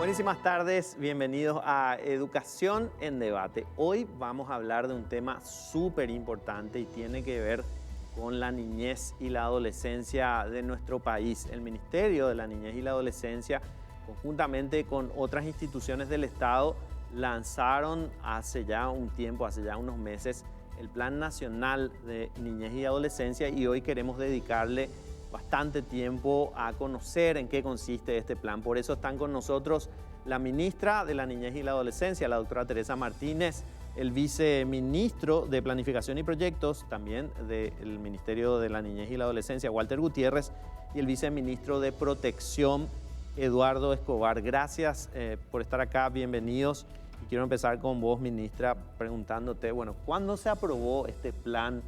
Buenísimas tardes, bienvenidos a Educación en Debate. Hoy vamos a hablar de un tema súper importante y tiene que ver con la niñez y la adolescencia de nuestro país. El Ministerio de la Niñez y la Adolescencia, conjuntamente con otras instituciones del Estado, lanzaron hace ya un tiempo, hace ya unos meses, el Plan Nacional de Niñez y Adolescencia, y hoy queremos dedicarle bastante tiempo a conocer en qué consiste este plan. Por eso están con nosotros la ministra de la Niñez y la Adolescencia, la doctora Teresa Martínez, el viceministro de Planificación y Proyectos, también del Ministerio de la Niñez y la Adolescencia, Walter Gutiérrez, y el viceministro de Protección, Eduardo Escobar. Gracias por estar acá, bienvenidos. Y quiero empezar con vos, ministra, preguntándote, bueno, ¿cuándo se aprobó este plan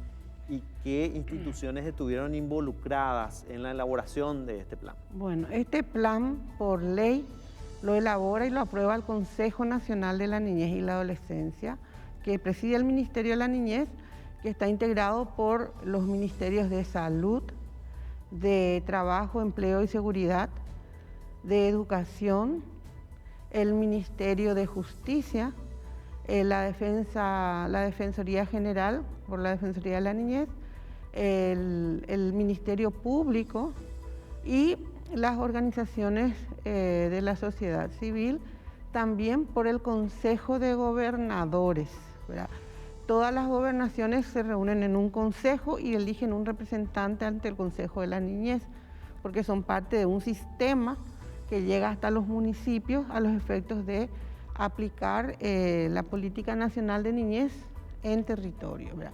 y qué instituciones estuvieron involucradas en la elaboración de este plan? Bueno, este plan por ley lo elabora y lo aprueba el Consejo Nacional de la Niñez y la Adolescencia, que preside el Ministerio de la Niñez, que está integrado por los ministerios de Salud, de Trabajo, Empleo y Seguridad, de Educación, el Ministerio de Justicia, la Defensoría General por la Defensoría de la Niñez, el Ministerio Público y las organizaciones de la sociedad civil, también por el Consejo de Gobernadores, ¿verdad? Todas las gobernaciones se reúnen en un consejo y eligen un representante ante el Consejo de la Niñez, porque son parte de un sistema que llega hasta los municipios a los efectos de aplicar la Política Nacional de Niñez en territorio, ¿verdad?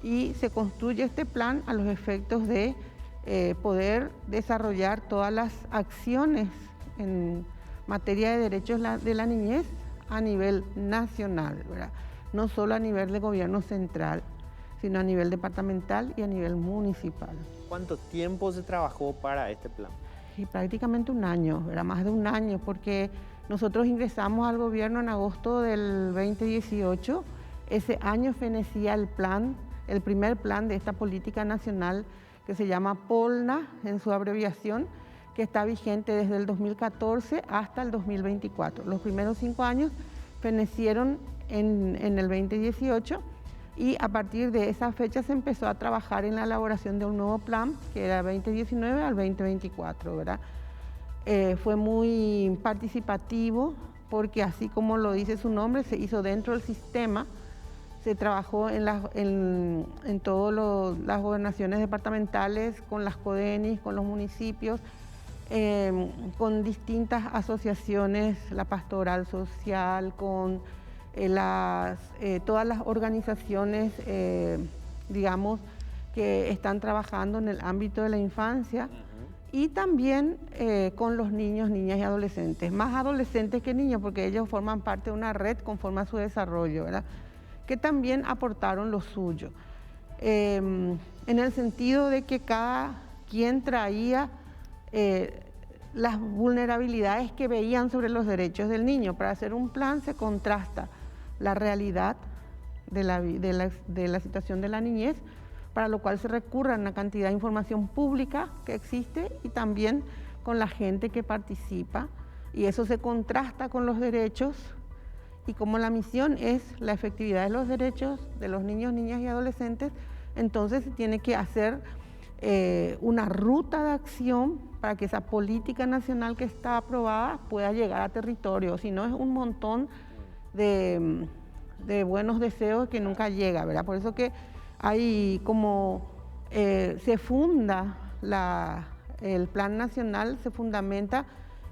Y se construye este plan a los efectos de poder desarrollar todas las acciones en materia de derechos de la niñez a nivel nacional, ¿verdad? No solo a nivel de gobierno central, sino a nivel departamental y a nivel municipal. ¿Cuánto tiempo se trabajó para este plan? Y prácticamente un año, ¿verdad? Más de un año, porque nosotros ingresamos al gobierno en agosto del 2018. Ese año fenecía el plan, el primer plan de esta política nacional que se llama POLNA, en su abreviación, que está vigente desde el 2014 hasta el 2024. Los primeros 5 años fenecieron en el 2018 y a partir de esa fecha se empezó a trabajar en la elaboración de un nuevo plan, que era 2019 al 2024, ¿verdad? Fue muy participativo porque, así como lo dice su nombre, se hizo dentro del sistema, se trabajó en todas las gobernaciones departamentales, con las CODENIS, con los municipios, con distintas asociaciones, la pastoral social, con todas las organizaciones, digamos, que están trabajando en el ámbito de la infancia. Y también con los niños, niñas y adolescentes, más adolescentes que niños, porque ellos forman parte de una red conforme a su desarrollo, ¿verdad? Que también aportaron lo suyo, en el sentido de que cada quien traía las vulnerabilidades que veían sobre los derechos del niño. Para hacer un plan se contrasta la realidad de la situación de la niñez, para lo cual se recurre a una cantidad de información pública que existe y también con la gente que participa, y eso se contrasta con los derechos, y como la misión es la efectividad de los derechos de los niños, niñas y adolescentes, entonces se tiene que hacer una ruta de acción para que esa política nacional que está aprobada pueda llegar a territorio, si no es un montón de buenos deseos que nunca llega, ¿verdad? Por eso que hay como se funda el Plan Nacional, se fundamenta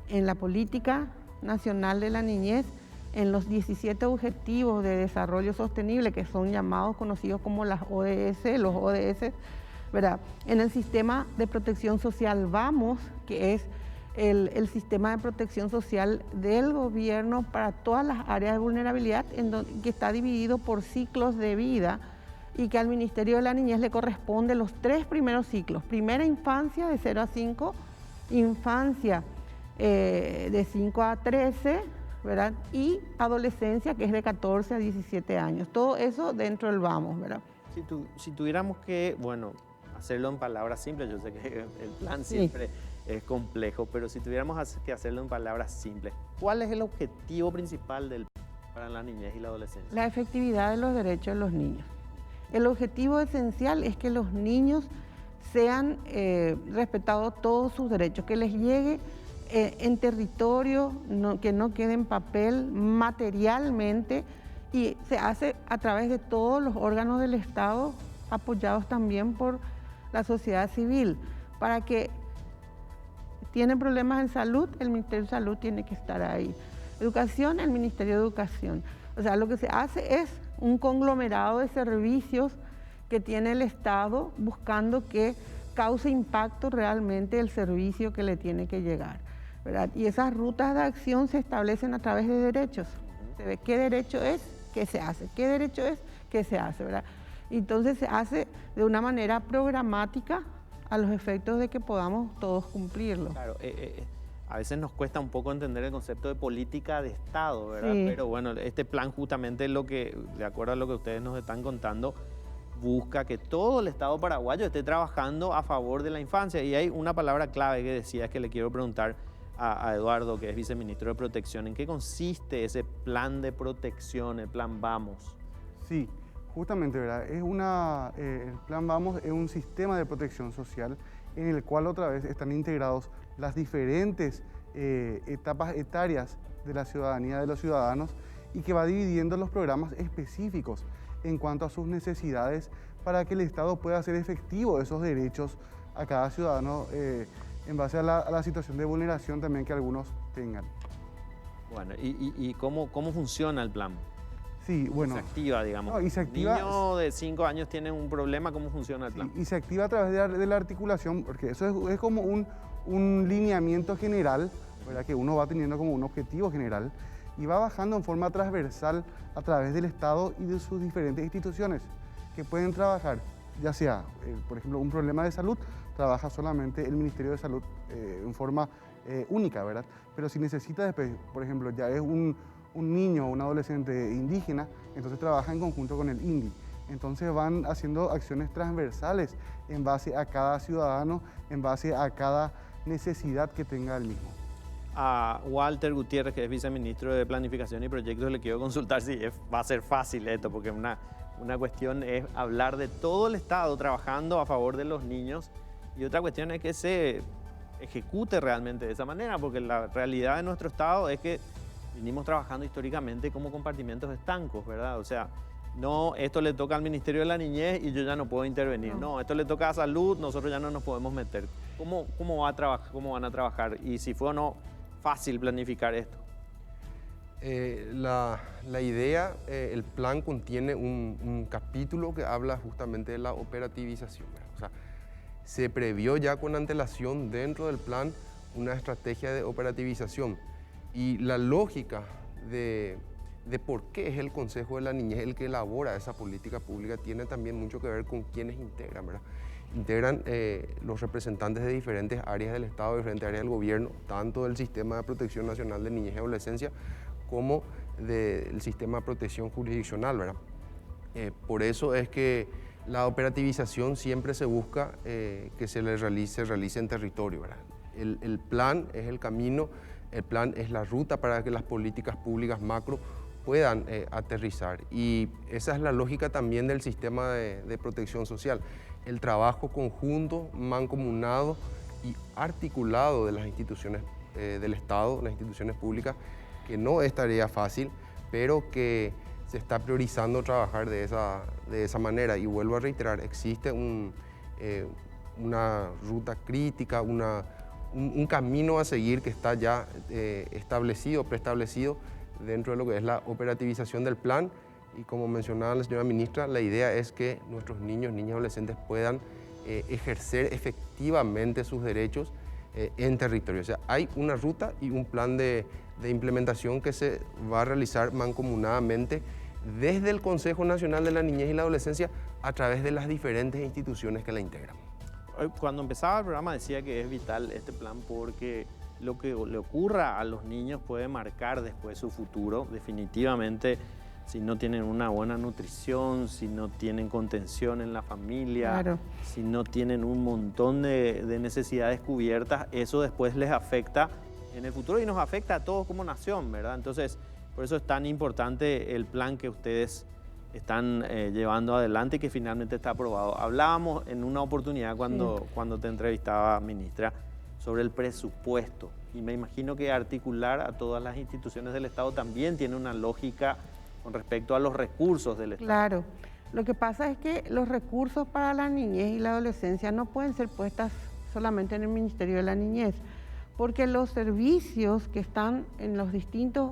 en la Política Nacional de la Niñez, en los 17 Objetivos de Desarrollo Sostenible, que son llamados, conocidos como las ODS, los ODS, ¿verdad? En el sistema de protección social VAMOS, que es el sistema de protección social del gobierno para todas las áreas de vulnerabilidad, que está dividido por ciclos de vida, y que al Ministerio de la Niñez le corresponde los 3 primeros ciclos: primera infancia de 0 a 5, infancia de 5 a 13, ¿verdad? Y adolescencia, que es de 14 a 17 años. Todo eso dentro del VAMOS, ¿verdad? Si tuviéramos que, bueno, hacerlo en palabras simples. Yo sé que el plan siempre es complejo, pero si tuviéramos que hacerlo en palabras simples, ¿cuál es el objetivo principal del plan para la niñez y la adolescencia? La efectividad de los derechos de los niños. El objetivo esencial es que los niños sean respetados todos sus derechos, que les llegue en territorio, que no quede en papel materialmente, y se hace a través de todos los órganos del Estado, apoyados también por la sociedad civil, para que tienen problemas en salud, el Ministerio de Salud tiene que estar ahí. Educación, el Ministerio de Educación. O sea, lo que se hace es un conglomerado de servicios que tiene el Estado buscando que cause impacto realmente el servicio que le tiene que llegar, ¿verdad? Y esas rutas de acción se establecen a través de derechos. Se ve qué derecho es, qué se hace, qué derecho es, qué se hace, ¿verdad? Entonces se hace de una manera programática a los efectos de que podamos todos cumplirlo. Claro, a veces nos cuesta un poco entender el concepto de política de Estado, ¿verdad? Sí. Pero bueno, este plan justamente lo que, de acuerdo a lo que ustedes nos están contando, busca que todo el Estado paraguayo esté trabajando a favor de la infancia. Y hay una palabra clave que decías que le quiero preguntar a Eduardo, que es viceministro de Protección. ¿En qué consiste ese plan de protección, el plan Vamos? Sí, justamente, ¿verdad? El plan Vamos es un sistema de protección social en el cual otra vez están integrados las diferentes etapas etarias de la ciudadanía, de los ciudadanos, y que va dividiendo los programas específicos en cuanto a sus necesidades para que el Estado pueda hacer efectivo esos derechos a cada ciudadano en base a la situación de vulneración también que algunos tengan. Bueno, ¿y cómo funciona el plan? Sí, bueno. Se activa, digamos. No, y se activa, niño de 5 años tiene un problema, ¿cómo funciona el plan? Y se activa a través de la articulación, porque eso es como un lineamiento general, ¿verdad? Que uno va teniendo como un objetivo general y va bajando en forma transversal a través del Estado y de sus diferentes instituciones que pueden trabajar, ya sea, por ejemplo, un problema de salud, trabaja solamente el Ministerio de Salud en forma única, ¿verdad? Pero si necesita después, por ejemplo, ya es un niño o un adolescente indígena, entonces trabaja en conjunto con el INDI. Entonces van haciendo acciones transversales en base a cada ciudadano, en base a cada necesidad que tenga el mismo. A Walter Gutiérrez, que es viceministro de Planificación y Proyectos, le quiero consultar si va a ser fácil esto, porque una cuestión es hablar de todo el Estado trabajando a favor de los niños y otra cuestión es que se ejecute realmente de esa manera, porque la realidad de nuestro Estado es que venimos trabajando históricamente como compartimentos estancos, ¿verdad? O sea, no, esto le toca al Ministerio de la Niñez y yo ya no puedo intervenir. No, esto le toca a Salud, nosotros ya no nos podemos meter. ¿Cómo van a trabajar? Y si fue o no fácil planificar esto. La idea, el plan contiene un capítulo que habla justamente de la operativización, ¿verdad? O sea, se previó ya con antelación dentro del plan una estrategia de operativización y la lógica de por qué es el Consejo de la Niñez el que elabora esa política pública tiene también mucho que ver con quienes integran, ¿verdad? Integran los representantes de diferentes áreas del Estado, de diferentes áreas del gobierno, tanto del Sistema de Protección Nacional de Niñez y Adolescencia como del Sistema de Protección Jurisdiccional, ¿verdad? Por eso es que la operativización siempre se busca que se realice en territorio, ¿verdad? El plan es el camino, el plan es la ruta para que las políticas públicas macro puedan aterrizar. Y esa es la lógica también del sistema de protección social. El trabajo conjunto, mancomunado y articulado de las instituciones del Estado, las instituciones públicas, que no es tarea fácil, pero que se está priorizando trabajar de esa manera. Y vuelvo a reiterar, existe una ruta crítica, un camino a seguir que está ya preestablecido dentro de lo que es la operativización del plan. Y como mencionaba la señora ministra, la idea es que nuestros niños, niñas y adolescentes puedan ejercer efectivamente sus derechos en territorio. O sea, hay una ruta y un plan de implementación que se va a realizar mancomunadamente desde el Consejo Nacional de la Niñez y la Adolescencia a través de las diferentes instituciones que la integran. Cuando empezaba el programa decía que es vital este plan porque lo que le ocurra a los niños puede marcar después su futuro. Definitivamente, si no tienen una buena nutrición, si no tienen contención en la familia, Claro. si no tienen un montón de necesidades cubiertas, eso después les afecta en el futuro y nos afecta a todos como nación, ¿verdad? Entonces, por eso es tan importante el plan que ustedes están llevando adelante y que finalmente está aprobado. Hablábamos en una oportunidad cuando te entrevistaba, ministra, sobre el presupuesto. Y me imagino que articular a todas las instituciones del Estado también tiene una lógica con respecto a los recursos del Estado. Claro. Lo que pasa es que los recursos para la niñez y la adolescencia no pueden ser puestas solamente en el Ministerio de la Niñez, porque los servicios que están en los distintos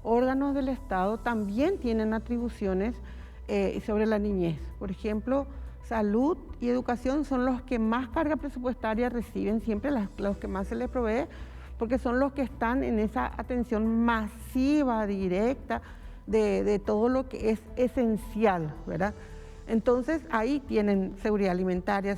órganos del Estado también tienen atribuciones sobre la niñez. Por ejemplo, salud y educación son los que más carga presupuestaria reciben, siempre los que más se les provee, porque son los que están en esa atención masiva, directa, de todo lo que es esencial, ¿verdad? Entonces, ahí tienen seguridad alimentaria,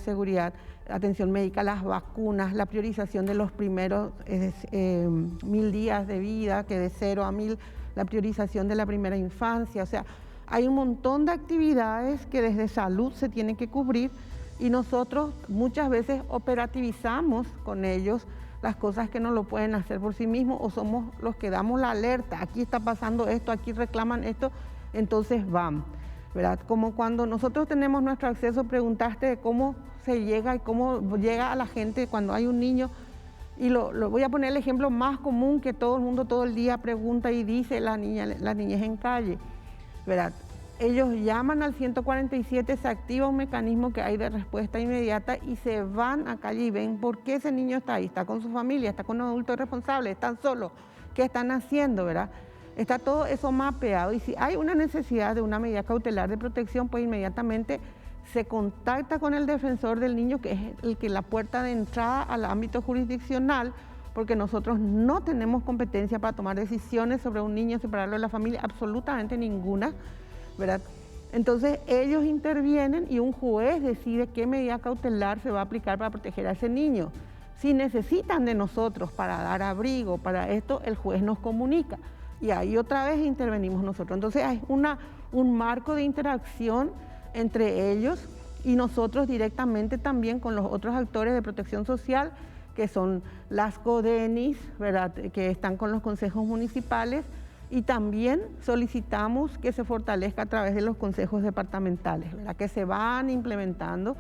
atención médica, las vacunas, la priorización de los primeros 1000 días de vida, que de 0 a 1000, la priorización de la primera infancia. O sea, hay un montón de actividades que desde salud se tienen que cubrir y nosotros muchas veces operativizamos con ellos las cosas que no lo pueden hacer por sí mismos o somos los que damos la alerta. Aquí está pasando esto, aquí reclaman esto, entonces van, ¿verdad? Como cuando nosotros tenemos nuestro acceso, preguntaste de cómo se llega y cómo llega a la gente cuando hay un niño. Y lo voy a poner el ejemplo más común que todo el mundo todo el día pregunta y dice la niñez en calle, ¿verdad? Ellos llaman al 147, se activa un mecanismo que hay de respuesta inmediata y se van a calle y ven por qué ese niño está ahí, está con su familia, está con un adulto responsable, están solos, qué están haciendo, ¿verdad? Está todo eso mapeado y si hay una necesidad de una medida cautelar de protección, pues inmediatamente se contacta con el defensor del niño, que es la puerta de entrada al ámbito jurisdiccional, porque nosotros no tenemos competencia para tomar decisiones sobre un niño, separarlo de la familia, absolutamente ninguna, ¿verdad? Entonces ellos intervienen y un juez decide qué medida cautelar se va a aplicar para proteger a ese niño. Si necesitan de nosotros para dar abrigo, para esto, el juez nos comunica y ahí otra vez intervenimos nosotros. Entonces hay un marco de interacción entre ellos y nosotros directamente también con los otros actores de protección social, que son las CODENIS, ¿verdad?, que están con los consejos municipales, y también solicitamos que se fortalezca a través de los consejos departamentales, ¿verdad?, que se van implementando.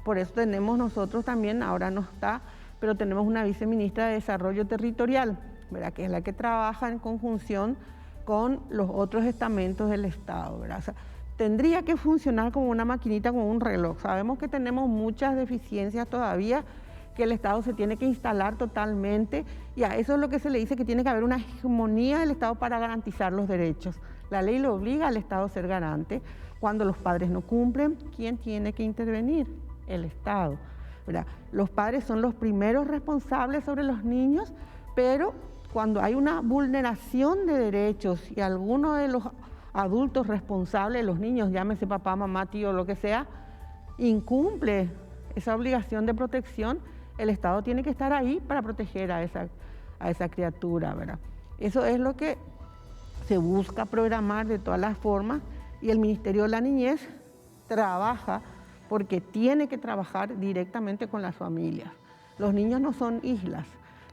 Por eso tenemos nosotros también, ahora no está, pero tenemos una viceministra de Desarrollo Territorial, ¿verdad?, que es la que trabaja en conjunción con los otros estamentos del Estado, ¿verdad? O sea, tendría que funcionar como una maquinita, como un reloj. Sabemos que tenemos muchas deficiencias todavía, que el Estado se tiene que instalar totalmente y a eso es lo que se le dice, que tiene que haber una hegemonía del Estado para garantizar los derechos. La ley lo obliga al Estado a ser garante. Cuando los padres no cumplen, ¿quién tiene que intervenir? El Estado, ¿verdad? Los padres son los primeros responsables sobre los niños, pero cuando hay una vulneración de derechos y alguno de los adultos responsables de los niños, llámese papá, mamá, tío, lo que sea, incumple esa obligación de protección, el Estado tiene que estar ahí para proteger a esa criatura, ¿verdad? Eso es lo que se busca programar de todas las formas y el Ministerio de la Niñez trabaja porque tiene que trabajar directamente con las familias. Los niños no son islas.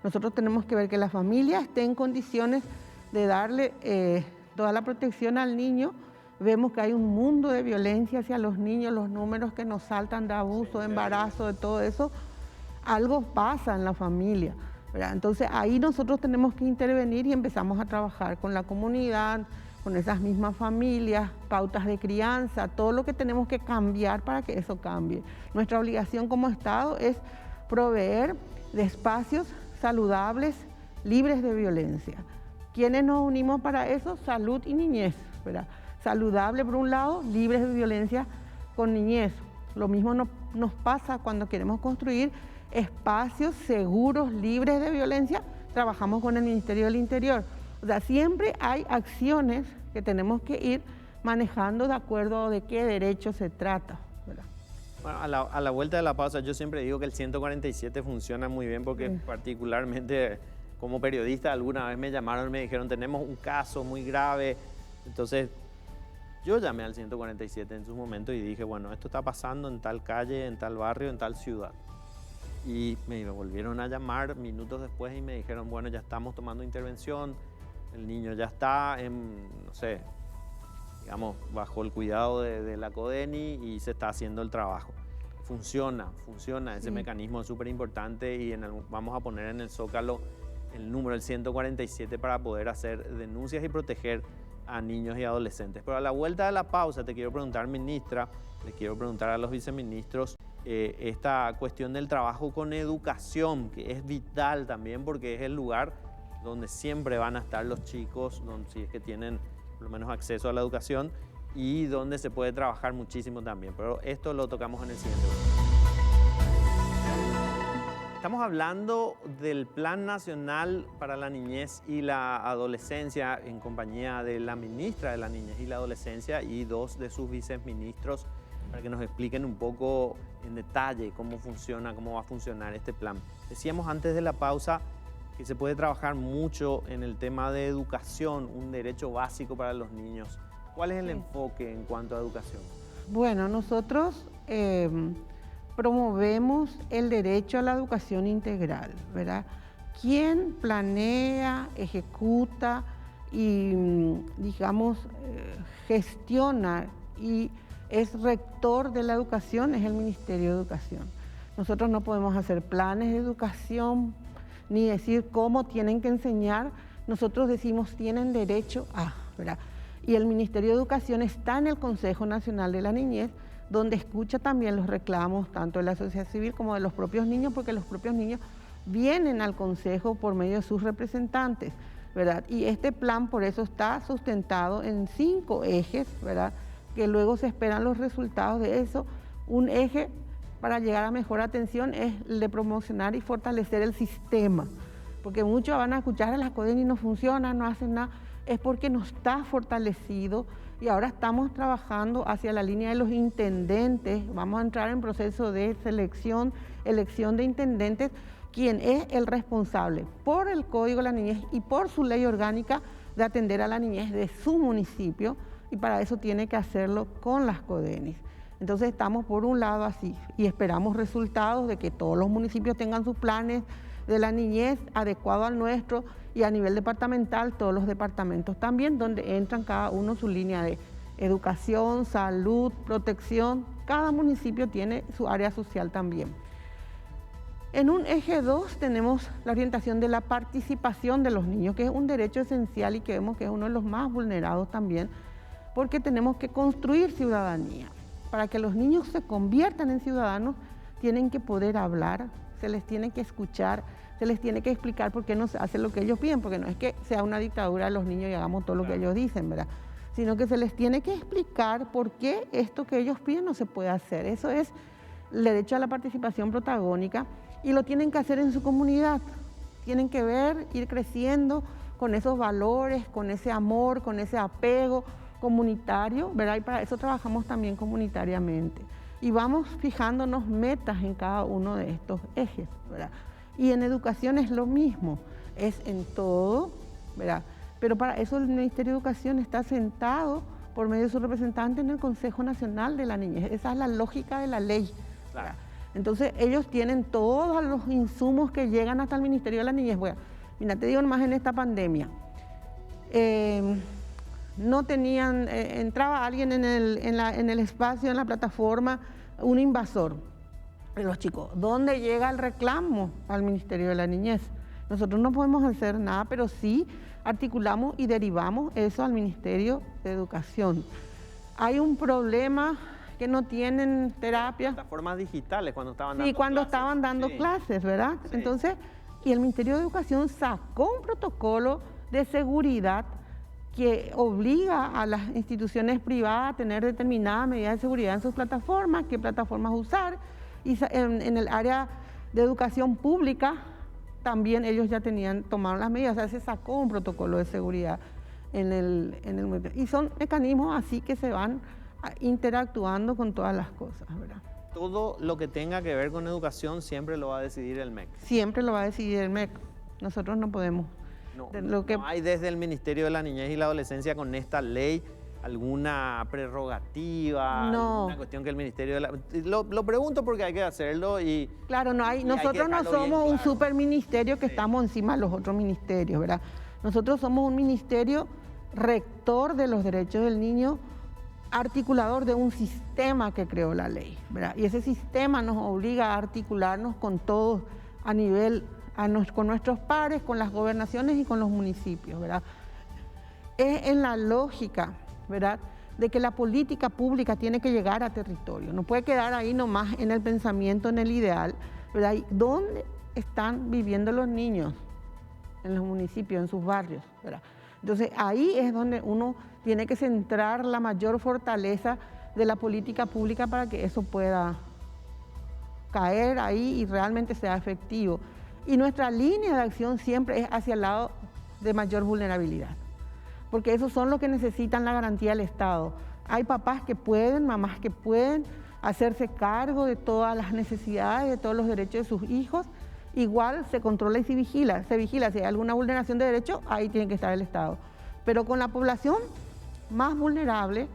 Nosotros tenemos que ver que la familia esté en condiciones de darle toda la protección al niño. Vemos que hay un mundo de violencia hacia los niños, los números que nos saltan de abuso, de embarazo, de todo eso. Algo pasa en la familia, ¿verdad? Entonces ahí nosotros tenemos que intervenir y empezamos a trabajar con la comunidad, con esas mismas familias, pautas de crianza, todo lo que tenemos que cambiar para que eso cambie. Nuestra obligación como Estado es proveer de espacios saludables, libres de violencia. ¿Quiénes nos unimos para eso? Salud y niñez, ¿verdad? Saludable por un lado, libres de violencia con niñez. Lo mismo nos pasa cuando queremos construir espacios seguros, libres de violencia, trabajamos con el Ministerio del Interior. O sea, siempre hay acciones que tenemos que ir manejando de acuerdo a de qué derecho se trata, ¿verdad? Bueno, a la vuelta de la pausa, yo siempre digo que el 147 funciona muy bien porque particularmente como periodista alguna vez me llamaron y me dijeron, tenemos un caso muy grave, Entonces, yo llamé al 147 en su momento y dije, bueno, esto está pasando en tal calle, en tal barrio, en tal ciudad. Y me volvieron a llamar minutos después y me dijeron, bueno, ya estamos tomando intervención, el niño ya está en, no sé, digamos, bajo el cuidado de la CODENI y se está haciendo el trabajo. Funciona, ese mecanismo es súper importante y vamos a poner en el Zócalo el número, el 147, para poder hacer denuncias y proteger a niños y adolescentes. Pero a la vuelta de la pausa te quiero preguntar, ministra, le quiero preguntar a los viceministros, esta cuestión del trabajo con educación, que es vital también porque es el lugar donde siempre van a estar los chicos, si es que tienen por lo menos acceso a la educación, y donde se puede trabajar muchísimo también. Pero esto lo tocamos en el siguiente bloque. Estamos hablando del Plan Nacional para la Niñez y la Adolescencia en compañía de la ministra de la Niñez y la Adolescencia y dos de sus viceministros para que nos expliquen un poco en detalle cómo funciona, cómo va a funcionar este plan. Decíamos antes de la pausa que se puede trabajar mucho en el tema de educación, un derecho básico para los niños. ¿Cuál es el enfoque en cuanto a educación? Bueno, nosotros promovemos el derecho a la educación integral, ¿verdad? ¿Quién planea, ejecuta y, digamos, gestiona y es rector de la educación? Es el Ministerio de Educación. Nosotros no podemos hacer planes de educación ni decir cómo tienen que enseñar. Nosotros decimos tienen derecho a, ¿verdad? Y el Ministerio de Educación está en el Consejo Nacional de la Niñez, donde escucha también los reclamos tanto de la sociedad civil como de los propios niños, porque los propios niños vienen al Consejo por medio de sus representantes, ¿verdad? Y este plan por eso está sustentado en 5 ejes, ¿verdad? Que luego se esperan los resultados de eso. Un eje para llegar a mejor atención es el de promocionar y fortalecer el sistema, porque muchos van a escuchar a las CODENI y no funciona, no hacen nada, es porque no está fortalecido. Y ahora estamos trabajando hacia la línea de los intendentes, vamos a entrar en proceso de selección, elección de intendentes, quien es el responsable por el Código de la Niñez y por su ley orgánica de atender a la niñez de su municipio, y para eso tiene que hacerlo con las CODENIs. Entonces estamos por un lado así y esperamos resultados de que todos los municipios tengan sus planes de la niñez adecuado al nuestro, y a nivel departamental todos los departamentos también, donde entran cada uno su línea de educación, salud, protección. Cada municipio tiene su área social también. En un eje 2 tenemos la orientación de la participación de los niños, que es un derecho esencial y que vemos que es uno de los más vulnerados también, porque tenemos que construir ciudadanía. Para que los niños se conviertan en ciudadanos, tienen que poder hablar, se les tiene que escuchar, se les tiene que explicar por qué no se hace lo que ellos piden, porque no es que sea una dictadura de los niños y hagamos todo lo que ellos dicen, ¿verdad? Sino que se les tiene que explicar por qué esto que ellos piden no se puede hacer. Eso es el derecho a la participación protagónica, y lo tienen que hacer en su comunidad. Tienen que ver, ir creciendo con esos valores, con ese amor, con ese apego comunitario, ¿verdad? Y para eso trabajamos también comunitariamente. Y vamos fijándonos metas en cada uno de estos ejes, ¿verdad? Y en educación es lo mismo, es en todo, ¿verdad? Pero para eso el Ministerio de Educación está sentado por medio de su representante en el Consejo Nacional de la Niñez. Esa es la lógica de la ley, ¿verdad? Entonces ellos tienen todos los insumos que llegan hasta el Ministerio de la Niñez. Bueno, mira, te digo nomás en esta pandemia, no tenían, entraba alguien en el espacio, en la plataforma, un invasor. Los chicos, ¿dónde llega el reclamo al Ministerio de la Niñez? Nosotros no podemos hacer nada, pero sí articulamos y derivamos eso al Ministerio de Educación. Hay un problema que no tienen terapia. Plataformas digitales cuando estaban dando clases. Sí, cuando clases. estaban dando clases, ¿verdad? Sí. Entonces, y el Ministerio de Educación sacó un protocolo de seguridad que obliga a las instituciones privadas a tener determinadas medidas de seguridad en sus plataformas, qué plataformas usar. Y en el área de educación pública también ellos ya tomaron las medidas, o sea, se sacó un protocolo de seguridad y son mecanismos así que se van interactuando con todas las cosas, ¿verdad? Todo lo que tenga que ver con educación siempre lo va a decidir el MEC. Siempre lo va a decidir el MEC, nosotros no podemos ¿No hay desde el Ministerio de la Niñez y la Adolescencia con esta ley alguna prerrogativa, alguna cuestión que el Ministerio de la... Lo pregunto porque hay que hacerlo y... Claro, no hay, nosotros no somos un superministerio que estamos encima de los otros ministerios, ¿verdad? Nosotros somos un ministerio rector de los derechos del niño, articulador de un sistema que creó la ley, ¿verdad? Y ese sistema nos obliga a articularnos con todos a nivel, con nuestros pares, con las gobernaciones y con los municipios, ¿verdad? Es en la lógica, ¿verdad?, de que la política pública tiene que llegar a territorio, no puede quedar ahí nomás en el pensamiento, en el ideal, ¿verdad? ¿Y dónde están viviendo los niños? En los municipios, en sus barrios, ¿verdad? Entonces ahí es donde uno tiene que centrar la mayor fortaleza de la política pública para que eso pueda caer ahí y realmente sea efectivo. Y nuestra línea de acción siempre es hacia el lado de mayor vulnerabilidad, porque esos son los que necesitan la garantía del Estado. Hay papás que pueden, mamás que pueden hacerse cargo de todas las necesidades, de todos los derechos de sus hijos. Igual se controla y se vigila. Si hay alguna vulneración de derechos, ahí tiene que estar el Estado. Pero con la población más vulnerable,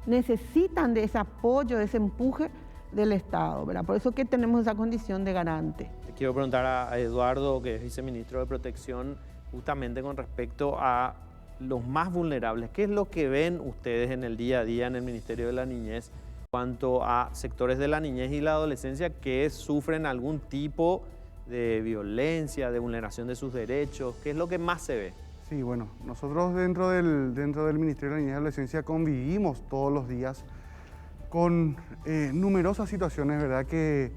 necesitan de ese apoyo, de ese empuje del Estado, ¿verdad? Por eso que tenemos esa condición de garante. Te quiero preguntar a Eduardo, que es viceministro de Protección, justamente con respecto a los más vulnerables. ¿Qué es lo que ven ustedes en el día a día en el Ministerio de la Niñez en cuanto a sectores de la niñez y la adolescencia que sufren algún tipo de violencia, de vulneración de sus derechos? ¿Qué es lo que más se ve? Sí, bueno, nosotros dentro del Ministerio de la Niñez y Adolescencia convivimos todos los días con numerosas situaciones, ¿verdad?, que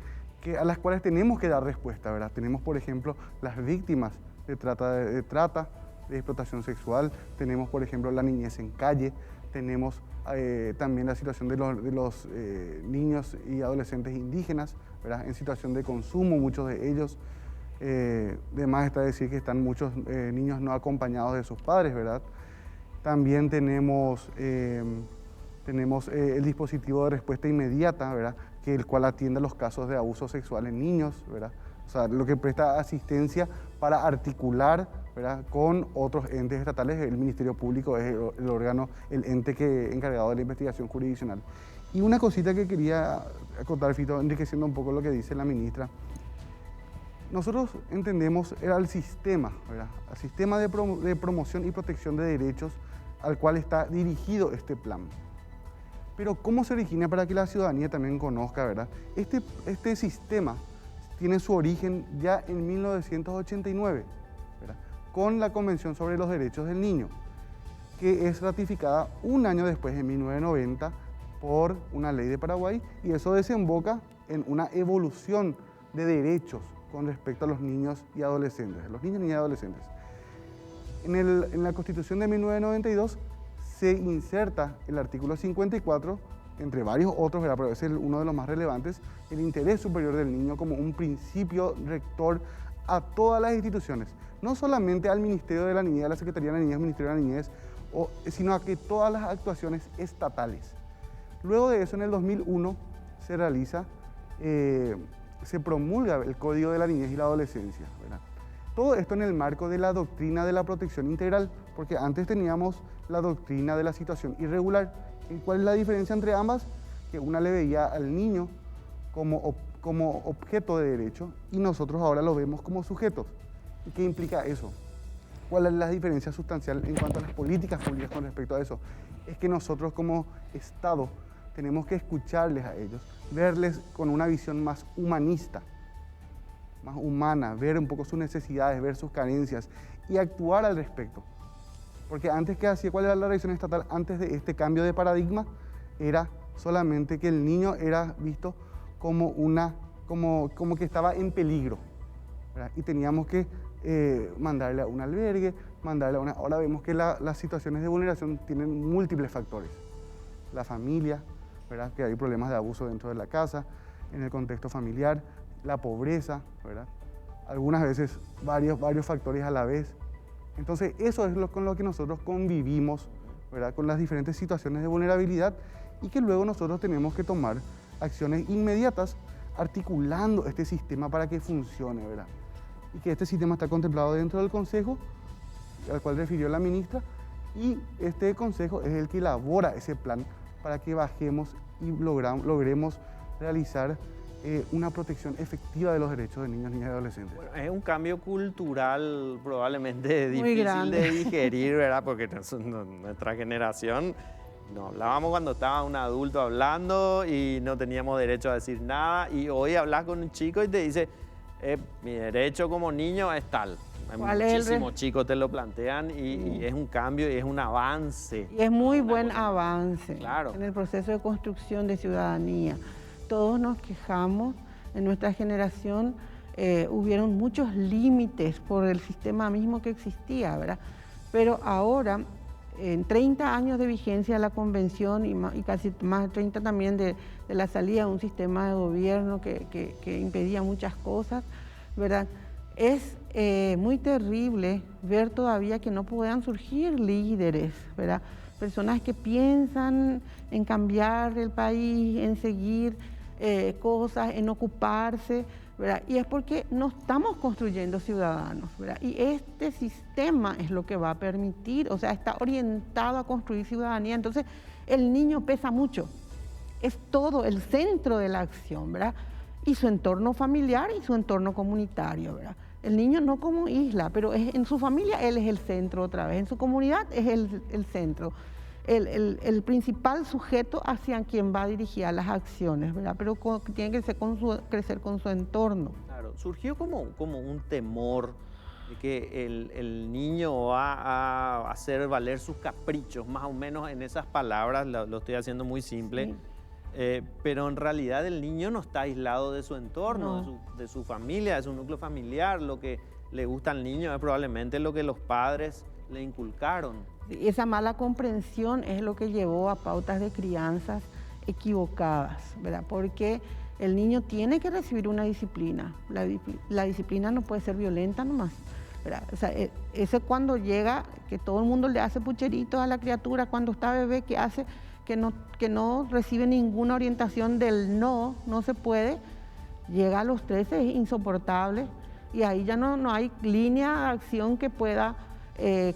a las cuales tenemos que dar respuesta, ¿verdad? Tenemos, por ejemplo, las víctimas de trata, de explotación sexual, tenemos, por ejemplo, la niñez en calle, tenemos también la situación de los niños y adolescentes indígenas, ¿verdad?, en situación de consumo, muchos de ellos. De más está decir que están muchos niños no acompañados de sus padres, ¿verdad? También tenemos el dispositivo de respuesta inmediata, ¿verdad?, que el cual atiende los casos de abuso sexual en niños, ¿verdad? O sea, lo que presta asistencia para articular, ¿verdad?, con otros entes estatales. El Ministerio Público es el órgano, el ente encargado de la investigación jurisdiccional. Y una cosita que quería acotar, Fito, enriqueciendo un poco lo que dice la ministra. Nosotros entendemos el sistema, ¿verdad?, el sistema de promoción y protección de derechos al cual está dirigido este plan. Pero ¿cómo se origina para que la ciudadanía también conozca, ¿verdad? Este sistema tiene su origen ya en 1989, ¿verdad?, con la Convención sobre los Derechos del Niño, que es ratificada un año después, en 1990, por una ley de Paraguay, y eso desemboca en una evolución de derechos con respecto a los niños y adolescentes, En la Constitución de 1992 se inserta el artículo 54, entre varios otros, ¿verdad?, pero ese es uno de los más relevantes, el interés superior del niño como un principio rector a todas las instituciones, no solamente al Ministerio de la Niñez, a la Secretaría de la Niñez, al Ministerio de la Niñez, sino a que todas las actuaciones estatales. Luego de eso, en el 2001, se promulga el Código de la Niñez y la Adolescencia, ¿verdad? Todo esto en el marco de la doctrina de la protección integral, porque antes teníamos la doctrina de la situación irregular. ¿Y cuál es la diferencia entre ambas? Que una le veía al niño como objeto de derecho y nosotros ahora lo vemos como sujetos. ¿Y qué implica eso? ¿Cuál es la diferencia sustancial en cuanto a las políticas públicas con respecto a eso? Es que nosotros como Estado tenemos que escucharles a ellos, verles con una visión más humanista, más humana, ver un poco sus necesidades, ver sus carencias y actuar al respecto. Porque antes, ¿qué hacía? ¿Cuál era la reacción estatal antes de este cambio de paradigma? Era solamente que el niño era visto como que estaba en peligro, ¿verdad? Y teníamos que mandarle a un albergue, Ahora vemos que las situaciones de vulneración tienen múltiples factores. La familia, ¿verdad?, que hay problemas de abuso dentro de la casa, en el contexto familiar, la pobreza, ¿verdad?, algunas veces varios factores a la vez. Entonces, eso es con lo que nosotros convivimos, ¿verdad?, con las diferentes situaciones de vulnerabilidad, y que luego nosotros tenemos que tomar acciones inmediatas articulando este sistema para que funcione, ¿verdad? Y que este sistema está contemplado dentro del Consejo al cual refirió la ministra, y este consejo es el que elabora ese plan para que bajemos y logremos realizar una protección efectiva de los derechos de niños, niñas y adolescentes. Bueno, es un cambio cultural probablemente difícil grande. de digerir, ¿verdad? Porque nuestra generación, no hablábamos cuando estaba un adulto hablando y no teníamos derecho a decir nada, y hoy hablas con un chico y te dice, mi derecho como niño es tal. Muchísimos chicos te lo plantean y es un cambio y es un avance. Y es muy buen avance Claro. en el proceso de construcción de ciudadanía. Todos nos quejamos, en nuestra generación hubieron muchos límites por el sistema mismo que existía, ¿verdad? Pero ahora, en 30 años de vigencia de la convención y casi más de 30 también de la salida de un sistema de gobierno que impedía muchas cosas, ¿verdad? Es muy terrible ver todavía que no puedan surgir líderes, ¿verdad? Personas que piensan en cambiar el país, en seguir cosas, en ocuparse, ¿verdad? Y es porque no estamos construyendo ciudadanos, ¿verdad? Y este sistema es lo que va a permitir, o sea, está orientado a construir ciudadanía. Entonces, el niño pesa mucho, es todo el centro de la acción, ¿verdad? Y su entorno familiar y su entorno comunitario, ¿verdad? El niño no como isla, pero en su familia él es el centro otra vez, en su comunidad es el centro. El principal sujeto hacia quien va dirigida las acciones, ¿verdad? Pero tiene que crecer con su entorno. Claro, surgió como un temor de que el niño va a hacer valer sus caprichos, más o menos en esas palabras, lo estoy haciendo muy simple, Sí. Pero en realidad el niño no está aislado de su entorno, No. de su familia, de su núcleo familiar. Lo que le gusta al niño es probablemente lo que los padres le inculcaron. Y esa mala comprensión es lo que llevó a pautas de crianzas equivocadas, ¿verdad? Porque el niño tiene que recibir una disciplina. La disciplina no puede ser violenta nomás, ¿verdad? O sea, ese cuando llega, que todo el mundo le hace pucheritos a la criatura cuando está bebé, que hace que no recibe ninguna orientación del no se puede, llega a los 13, es insoportable, y ahí ya no hay línea de acción que pueda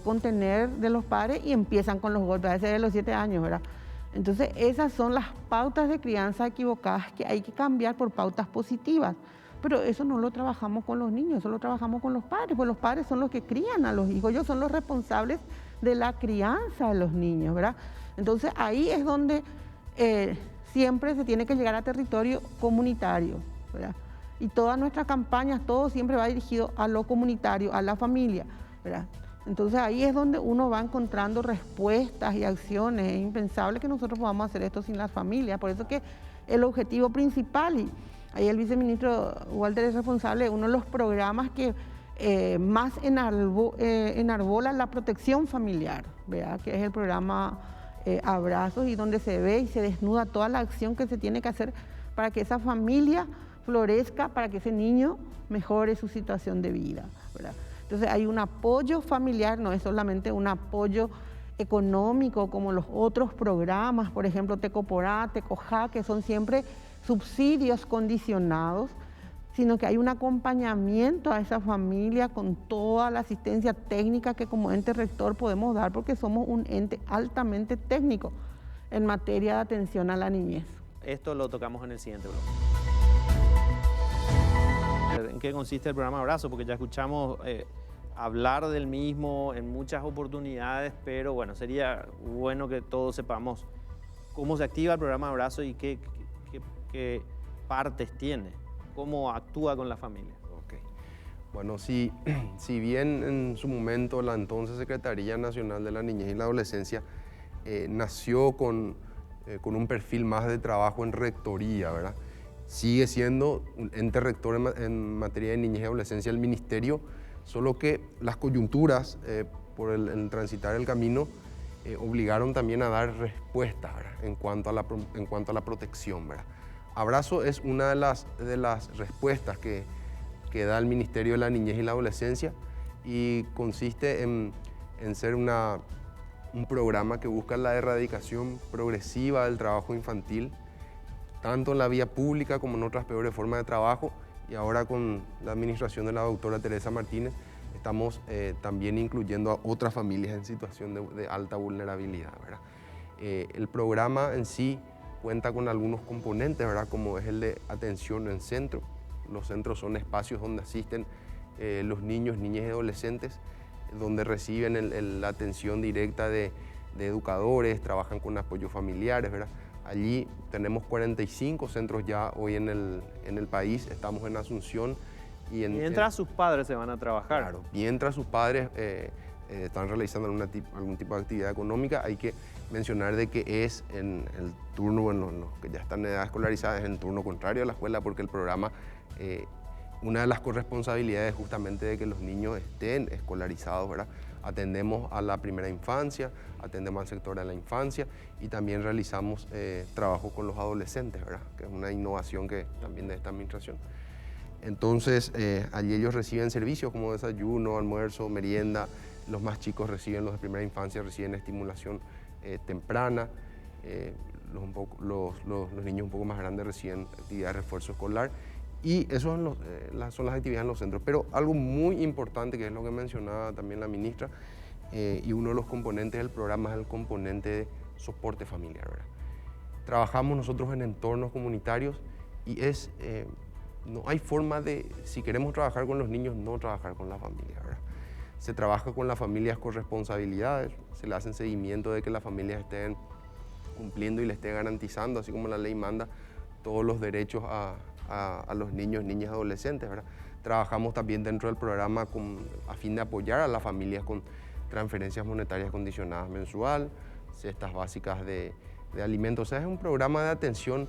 contener de los padres y empiezan con los golpes, a veces de los 7 años, ¿verdad? Entonces esas son las pautas de crianza equivocadas que hay que cambiar por pautas positivas, pero eso no lo trabajamos con los niños, eso lo trabajamos con los padres, pues los padres son los que crían a los hijos, ellos son los responsables de la crianza de los niños, ¿verdad? Entonces ahí es donde siempre se tiene que llegar a territorio comunitario, ¿verdad? Y todas nuestras campañas, todo siempre va dirigido a lo comunitario, a la familia, ¿verdad? Entonces ahí es donde uno va encontrando respuestas y acciones. Es impensable que nosotros podamos hacer esto sin las familias. Por eso que el objetivo principal, y ahí el viceministro Walter es responsable de uno de los programas que más enarbola la protección familiar, ¿verdad? Que es el programa Abrazos, y donde se ve y se desnuda toda la acción que se tiene que hacer para que esa familia florezca, para que ese niño mejore su situación de vida, ¿verdad? Entonces hay un apoyo familiar, no es solamente un apoyo económico como los otros programas, por ejemplo Tecoporá, Tecojá, que son siempre subsidios condicionados, sino que hay un acompañamiento a esa familia con toda la asistencia técnica que como ente rector podemos dar, porque somos un ente altamente técnico en materia de atención a la niñez. Esto lo tocamos en el siguiente bloque. ¿En qué consiste el programa Abrazo? Porque ya escuchamos hablar del mismo en muchas oportunidades, pero bueno, sería bueno que todos sepamos cómo se activa el programa Abrazo y qué partes tiene, cómo actúa con la familia. Okay. Bueno, si bien en su momento la entonces Secretaría Nacional de la Niñez y la Adolescencia nació con un perfil más de trabajo en rectoría, ¿verdad? Sigue siendo un ente rector en materia de niñez y adolescencia el ministerio, solo que las coyunturas por el transitar el camino obligaron también a dar respuestas, ¿verdad? en cuanto a la protección, ¿verdad? Abrazo es una de las respuestas que da el Ministerio de la Niñez y la Adolescencia, y consiste en ser un programa que busca la erradicación progresiva del trabajo infantil, tanto en la vía pública como en otras peores formas de trabajo, y ahora con la administración de la doctora Teresa Martínez estamos también incluyendo a otras familias en situación de alta vulnerabilidad, ¿verdad? El programa en sí cuenta con algunos componentes, ¿verdad? Como es el de atención en centro. Los centros son espacios donde asisten los niños, niñas y adolescentes, donde reciben la atención directa de educadores, trabajan con apoyos familiares, ¿verdad? Allí tenemos 45 centros ya hoy en el país, estamos en Asunción. Mientras sus padres se van a trabajar. Claro, mientras sus padres están realizando algún tipo de actividad económica, hay que mencionar de que es en el turno, bueno, los que ya están en edad escolarizada, es en el turno contrario a la escuela, porque el programa, una de las corresponsabilidades es justamente de que los niños estén escolarizados, ¿verdad? Atendemos a la primera infancia, atendemos al sector de la infancia y también realizamos trabajo con los adolescentes, ¿verdad? Que es una innovación que también de esta administración. Entonces, allí ellos reciben servicios como desayuno, almuerzo, merienda. Los más chicos reciben, los de primera infancia reciben estimulación temprana. Los niños un poco más grandes reciben actividades de refuerzo escolar. Y eso son las actividades en los centros. Pero algo muy importante, que es lo que mencionaba también la ministra, y uno de los componentes del programa es el componente de soporte familiar, ¿verdad? Trabajamos nosotros en entornos comunitarios y no hay forma de, si queremos trabajar con los niños, no trabajar con la familia, ¿verdad? Se trabaja con las familias con responsabilidades, se le hacen seguimiento de que las familias estén cumpliendo y le estén garantizando, así como la ley manda, todos los derechos a los niños, niñas y adolescentes, ¿verdad? Trabajamos también dentro del programa a fin de apoyar a las familias con transferencias monetarias condicionadas mensual, cestas básicas de alimentos. O sea, es un programa de atención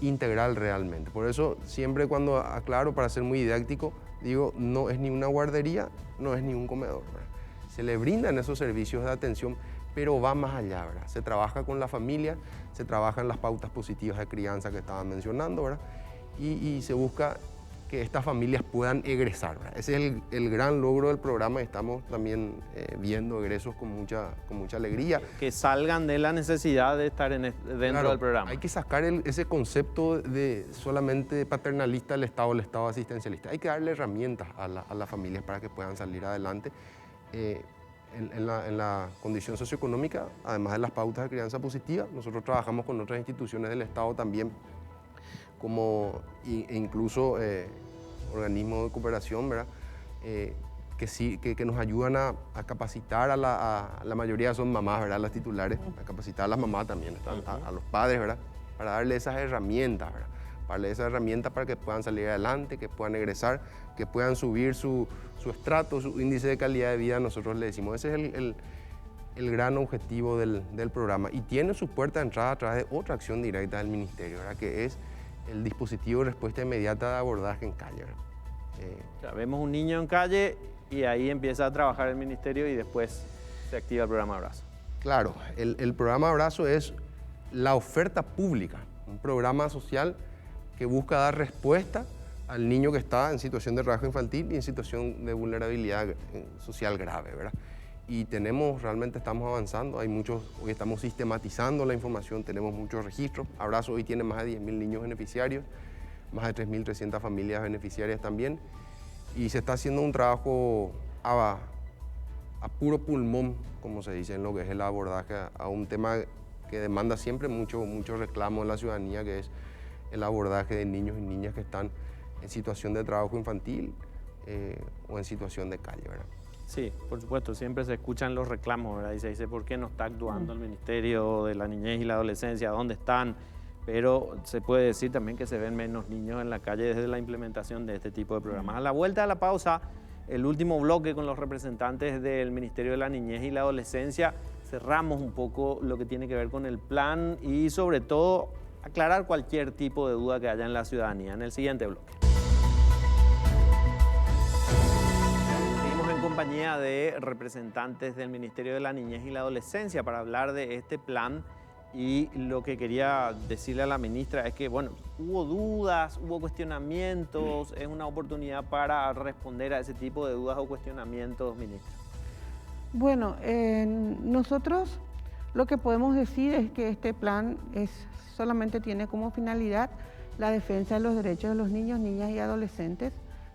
integral realmente. Por eso siempre cuando aclaro, para ser muy didáctico, digo, no es ni una guardería, no es ni un comedor, ¿verdad? Se le brindan esos servicios de atención, pero va más allá, ¿verdad? Se trabaja con la familia, se trabajan las pautas positivas de crianza que estaban mencionando, ¿verdad? Y se busca que estas familias puedan egresar, ¿verdad? Ese es el gran logro del programa y estamos también viendo egresos con mucha alegría. Que salgan de la necesidad de estar dentro del programa. Hay que sacar ese concepto de solamente paternalista del Estado asistencialista. Hay que darle herramientas a las familias para que puedan salir adelante. En la condición socioeconómica, además de las pautas de crianza positiva, nosotros trabajamos con otras instituciones del Estado también, e incluso organismos de cooperación, ¿verdad? Que nos ayudan a capacitar a la mayoría son mamás, ¿verdad? Las titulares, a capacitar a las mamás también, a los padres, ¿verdad? Para darle esas herramientas, ¿verdad? Para darle esas herramientas para que puedan salir adelante, que puedan egresar, que puedan subir su estrato, su índice de calidad de vida, nosotros le decimos. Ese es el gran objetivo del programa y tiene su puerta de entrada a través de otra acción directa del Ministerio, ¿verdad? Que es el dispositivo de respuesta inmediata de abordaje en calle. O sea, vemos un niño en calle y ahí empieza a trabajar el ministerio y después se activa el programa Abrazo. Claro, el programa Abrazo es la oferta pública, un programa social que busca dar respuesta al niño que está en situación de trabajo infantil y en situación de vulnerabilidad social grave, ¿verdad? Y realmente estamos avanzando, hoy estamos sistematizando la información, tenemos muchos registros. Abrazo hoy tiene más de 10.000 niños beneficiarios, más de 3.300 familias beneficiarias también, y se está haciendo un trabajo a puro pulmón, como se dice, en lo que es el abordaje a un tema que demanda siempre mucho reclamo en la ciudadanía, que es el abordaje de niños y niñas que están en situación de trabajo infantil o en situación de calle, ¿verdad? Sí, por supuesto, siempre se escuchan los reclamos, ¿verdad? Y se dice, ¿por qué no está actuando el Ministerio de la Niñez y la Adolescencia? ¿Dónde están? Pero se puede decir también que se ven menos niños en la calle desde la implementación de este tipo de programas. A la vuelta de la pausa, el último bloque con los representantes del Ministerio de la Niñez y la Adolescencia, cerramos un poco lo que tiene que ver con el plan y sobre todo aclarar cualquier tipo de duda que haya en la ciudadanía en el siguiente bloque. En compañía de representantes del Ministerio de la Niñez y la Adolescencia para hablar de este plan, y lo que quería decirle a la ministra es que, bueno, hubo dudas, hubo cuestionamientos, es una oportunidad para responder a ese tipo de dudas o cuestionamientos, ministra. Bueno, nosotros lo que podemos decir es que este plan solamente tiene como finalidad la defensa de los derechos de los niños, niñas y adolescentes,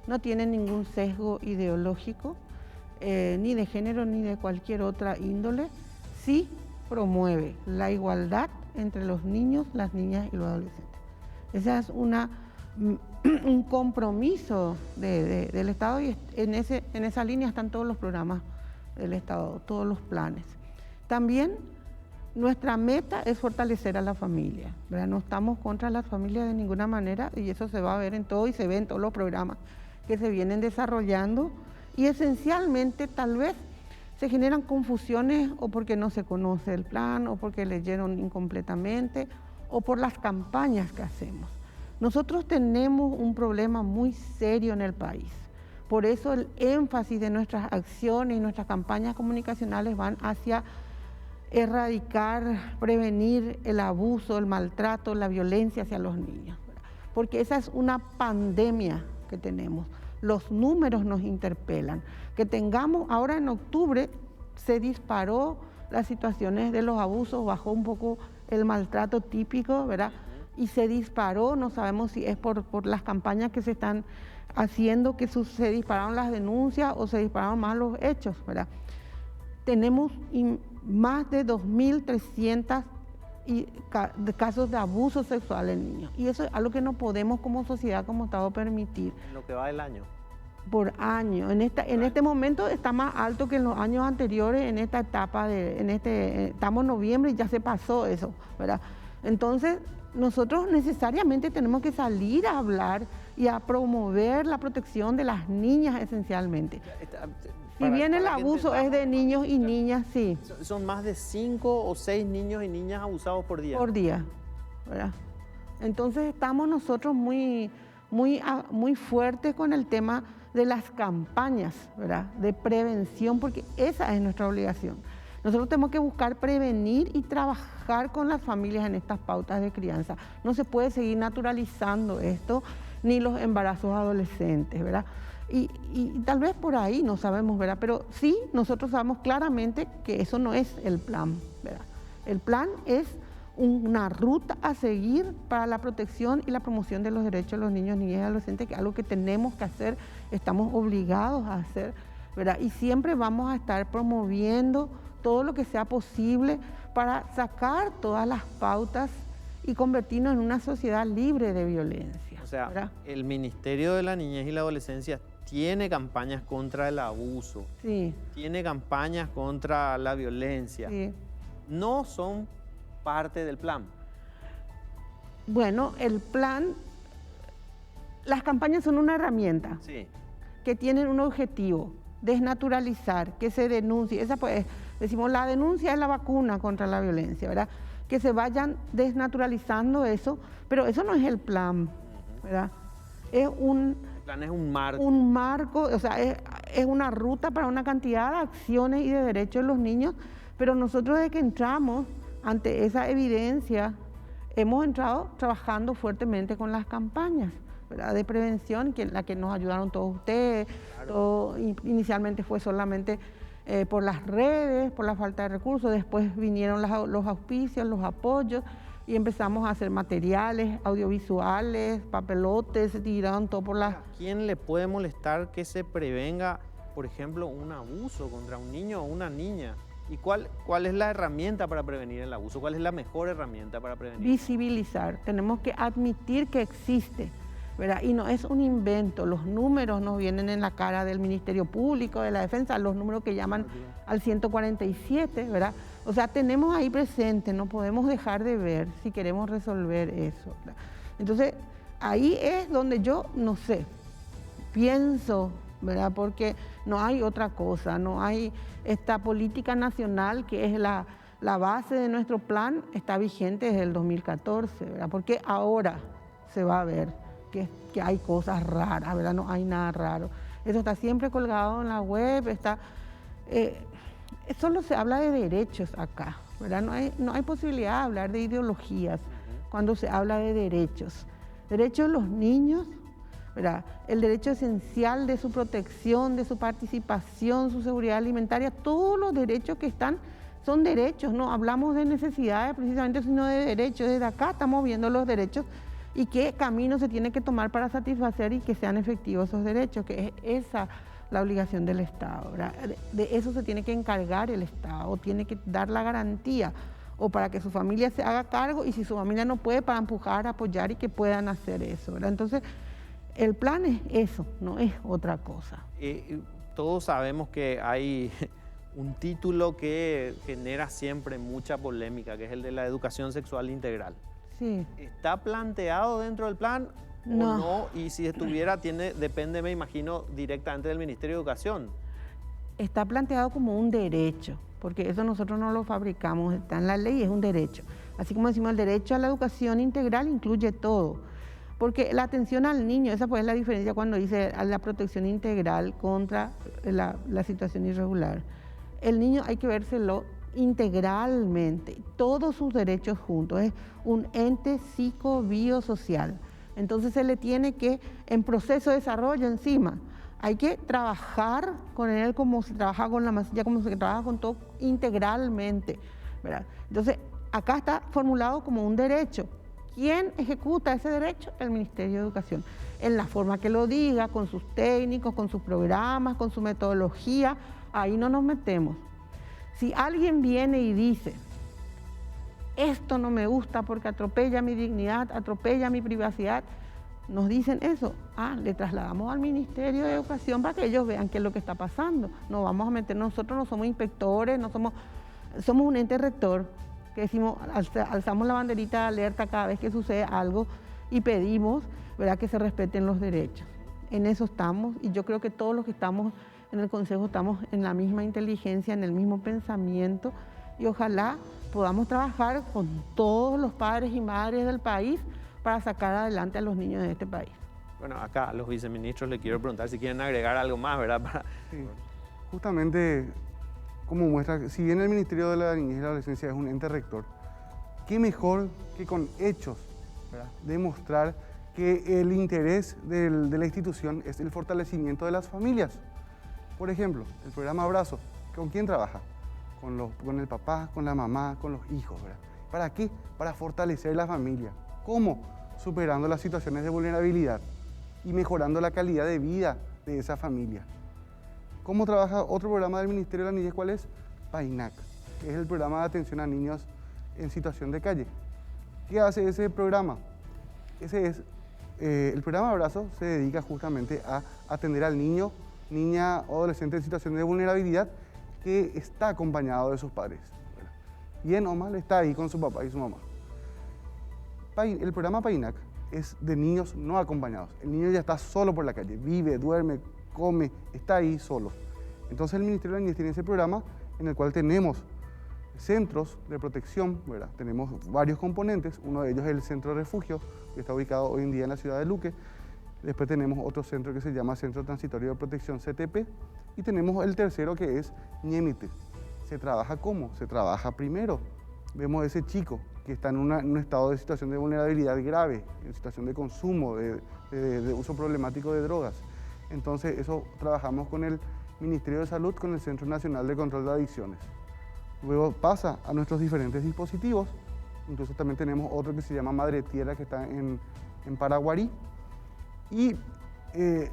no tiene ningún sesgo ideológico, ni de género ni de cualquier otra índole. Sí promueve la igualdad entre los niños, las niñas y los adolescentes. Ese es un compromiso del Estado, y en esa línea están todos los programas del Estado, todos los planes. También nuestra meta es fortalecer a la familia, ¿verdad? No estamos contra las familias de ninguna manera, y eso se va a ver en todo y se ve en todos los programas que se vienen desarrollando, y esencialmente tal vez se generan confusiones o porque no se conoce el plan o porque leyeron incompletamente o por las campañas que hacemos. Nosotros tenemos un problema muy serio en el país. Por eso el énfasis de nuestras acciones y nuestras campañas comunicacionales van hacia erradicar, prevenir el abuso, el maltrato, la violencia hacia los niños. Porque esa es una pandemia que tenemos. Los números nos interpelan. Que tengamos, ahora en octubre se disparó las situaciones de los abusos, bajó un poco el maltrato típico, ¿verdad? Y se disparó, no sabemos si es por las campañas que se están haciendo, que se dispararon las denuncias o se dispararon más los hechos, ¿verdad? Tenemos más de 2.300 casos de abuso sexual en niños. Y eso es algo que no podemos como sociedad, como Estado, permitir. En lo que va del año. Por año. En este momento está más alto que en los años anteriores, en esta etapa, estamos en noviembre y ya se pasó eso, ¿verdad? Entonces, nosotros necesariamente tenemos que salir a hablar y a promover la protección de las niñas esencialmente. Si bien el abuso es de niños y niñas, sí. Son más de 5 o 6 niños y niñas abusados por día. Por día, ¿verdad? Entonces estamos nosotros muy fuertes con el tema de las campañas, ¿verdad? De prevención, porque esa es nuestra obligación. Nosotros tenemos que buscar prevenir y trabajar con las familias en estas pautas de crianza. No se puede seguir naturalizando esto, ni los embarazos adolescentes, ¿verdad? Y tal vez por ahí no sabemos, ¿verdad? Pero sí, nosotros sabemos claramente que eso no es el plan, ¿verdad? El plan es una ruta a seguir para la protección y la promoción de los derechos de los niños, niñas y adolescentes, que es algo que tenemos que hacer, estamos obligados a hacer, ¿verdad? Y siempre vamos a estar promoviendo todo lo que sea posible para sacar todas las pautas y convertirnos en una sociedad libre de violencia. O sea, ¿verdad? El Ministerio de la Niñez y la Adolescencia tiene campañas contra el abuso, Sí, tiene campañas contra la violencia. sí. No son parte del plan. Bueno, el plan, las campañas son una herramienta Sí. que tienen un objetivo, desnaturalizar, que se denuncie. Esa pues, decimos, la denuncia es la vacuna contra la violencia, ¿verdad? Que se vayan desnaturalizando eso, pero eso no es el plan, ¿verdad? Es El plan es un marco. un marco, o sea, es una ruta para una cantidad de acciones y de derechos de los niños, pero nosotros desde que entramos ante esa evidencia, hemos entrado trabajando fuertemente con las campañas, ¿verdad? De prevención, la que nos ayudaron todos ustedes. Claro. Inicialmente fue solamente por las redes, por la falta de recursos, después vinieron los auspicios, los apoyos, y empezamos a hacer materiales, audiovisuales, papelotes, se tiraron todo por las... ¿A quién le puede molestar que se prevenga, por ejemplo, un abuso contra un niño o una niña? ¿Y cuál es la herramienta para prevenir el abuso? ¿Cuál es la mejor herramienta para prevenir? Visibilizar, tenemos que admitir que existe, ¿verdad? Y no es un invento, los números nos vienen en la cara del Ministerio Público, de la Defensa, los números que llaman al 147, ¿verdad? O sea, tenemos ahí presente, no podemos dejar de ver si queremos resolver eso, ¿verdad? Entonces, ahí es donde yo, no sé, pienso, ¿verdad? Porque no hay otra cosa, no hay esta política nacional que es la base de nuestro plan, está vigente desde el 2014, ¿verdad? Porque ahora se va a ver que hay cosas raras, ¿verdad? No hay nada raro. Eso está siempre colgado en la web, solo se habla de derechos acá, ¿verdad? No hay posibilidad de hablar de ideologías cuando se habla de derechos. Derechos de los niños, ¿verdad? El derecho esencial de su protección, de su participación, su seguridad alimentaria, todos los derechos que están son derechos, no hablamos de necesidades precisamente, sino de derechos. Desde acá estamos viendo los derechos y qué camino se tiene que tomar para satisfacer y que sean efectivos esos derechos, que es esa la obligación del Estado, ¿verdad? De eso se tiene que encargar el Estado, tiene que dar la garantía o para que su familia se haga cargo y si su familia no puede, para empujar, apoyar y que puedan hacer eso, ¿verdad? Entonces, el plan es eso, no es otra cosa. Todos sabemos que hay un título que genera siempre mucha polémica, que es el de la educación sexual integral. Sí. ¿Está planteado dentro del plan No. o no? Y si estuviera, depende, me imagino, directamente del Ministerio de Educación. Está planteado como un derecho, porque eso nosotros no lo fabricamos, está en la ley, es un derecho. Así como decimos, el derecho a la educación integral incluye todo. Porque la atención al niño, esa pues es la diferencia cuando dice a la protección integral contra la situación irregular. El niño hay que vérselo integralmente, todos sus derechos juntos, es un ente psicobiosocial. Entonces se le tiene que, en proceso de desarrollo encima, hay que trabajar con él como se trabaja con la masilla, como se trabaja con todo integralmente, ¿verdad? Entonces acá está formulado como un derecho. ¿Quién ejecuta ese derecho? El Ministerio de Educación, en la forma que lo diga, con sus técnicos, con sus programas, con su metodología, ahí no nos metemos. Si alguien viene y dice, esto no me gusta porque atropella mi dignidad, atropella mi privacidad, nos dicen eso, le trasladamos al Ministerio de Educación para que ellos vean qué es lo que está pasando. No vamos a meter, nosotros no somos inspectores, somos un ente rector, que decimos, alzamos la banderita de alerta cada vez que sucede algo y pedimos, ¿verdad?, que se respeten los derechos. En eso estamos y yo creo que todos los que estamos en el Consejo estamos en la misma inteligencia, en el mismo pensamiento y ojalá podamos trabajar con todos los padres y madres del país para sacar adelante a los niños de este país. Bueno, acá a los viceministros les quiero preguntar si quieren agregar algo más, ¿verdad? Sí. Justamente, como muestra, si bien el Ministerio de la Niñez y la Adolescencia es un ente rector, qué mejor que con hechos, ¿verdad?, demostrar que el interés de la institución es el fortalecimiento de las familias. Por ejemplo, el programa Abrazo, ¿con quién trabaja? Con el papá, con la mamá, con los hijos, ¿verdad? ¿Para qué? Para fortalecer la familia. ¿Cómo? Superando las situaciones de vulnerabilidad y mejorando la calidad de vida de esa familia. ¿Cómo trabaja otro programa del Ministerio de la Niñez? ¿Cuál es? PAINAC, que es el programa de atención a niños en situación de calle. ¿Qué hace ese programa? El programa Abrazo se dedica justamente a atender al niño, niña o adolescente en situación de vulnerabilidad que está acompañado de sus padres. Bien o mal, está ahí con su papá y su mamá. El programa PAINAC es de niños no acompañados. El niño ya está solo por la calle, vive, duerme, come, está ahí solo. Entonces el Ministerio de la Niñez tiene ese programa en el cual tenemos centros de protección, ¿verdad? Tenemos varios componentes, uno de ellos es el centro de refugio, que está ubicado hoy en día en la ciudad de Luque. Después tenemos otro centro que se llama Centro Transitorio de Protección CTP y tenemos el tercero que es Ñemite. ¿Se trabaja cómo? Se trabaja primero. Vemos a ese chico que está en un estado de situación de vulnerabilidad grave, en situación de consumo, de uso problemático de drogas. Entonces eso trabajamos con el Ministerio de Salud, con el Centro Nacional de Control de Adicciones. Luego pasa a nuestros diferentes dispositivos, incluso también tenemos otro que se llama Madre Tierra que está en Paraguarí. Y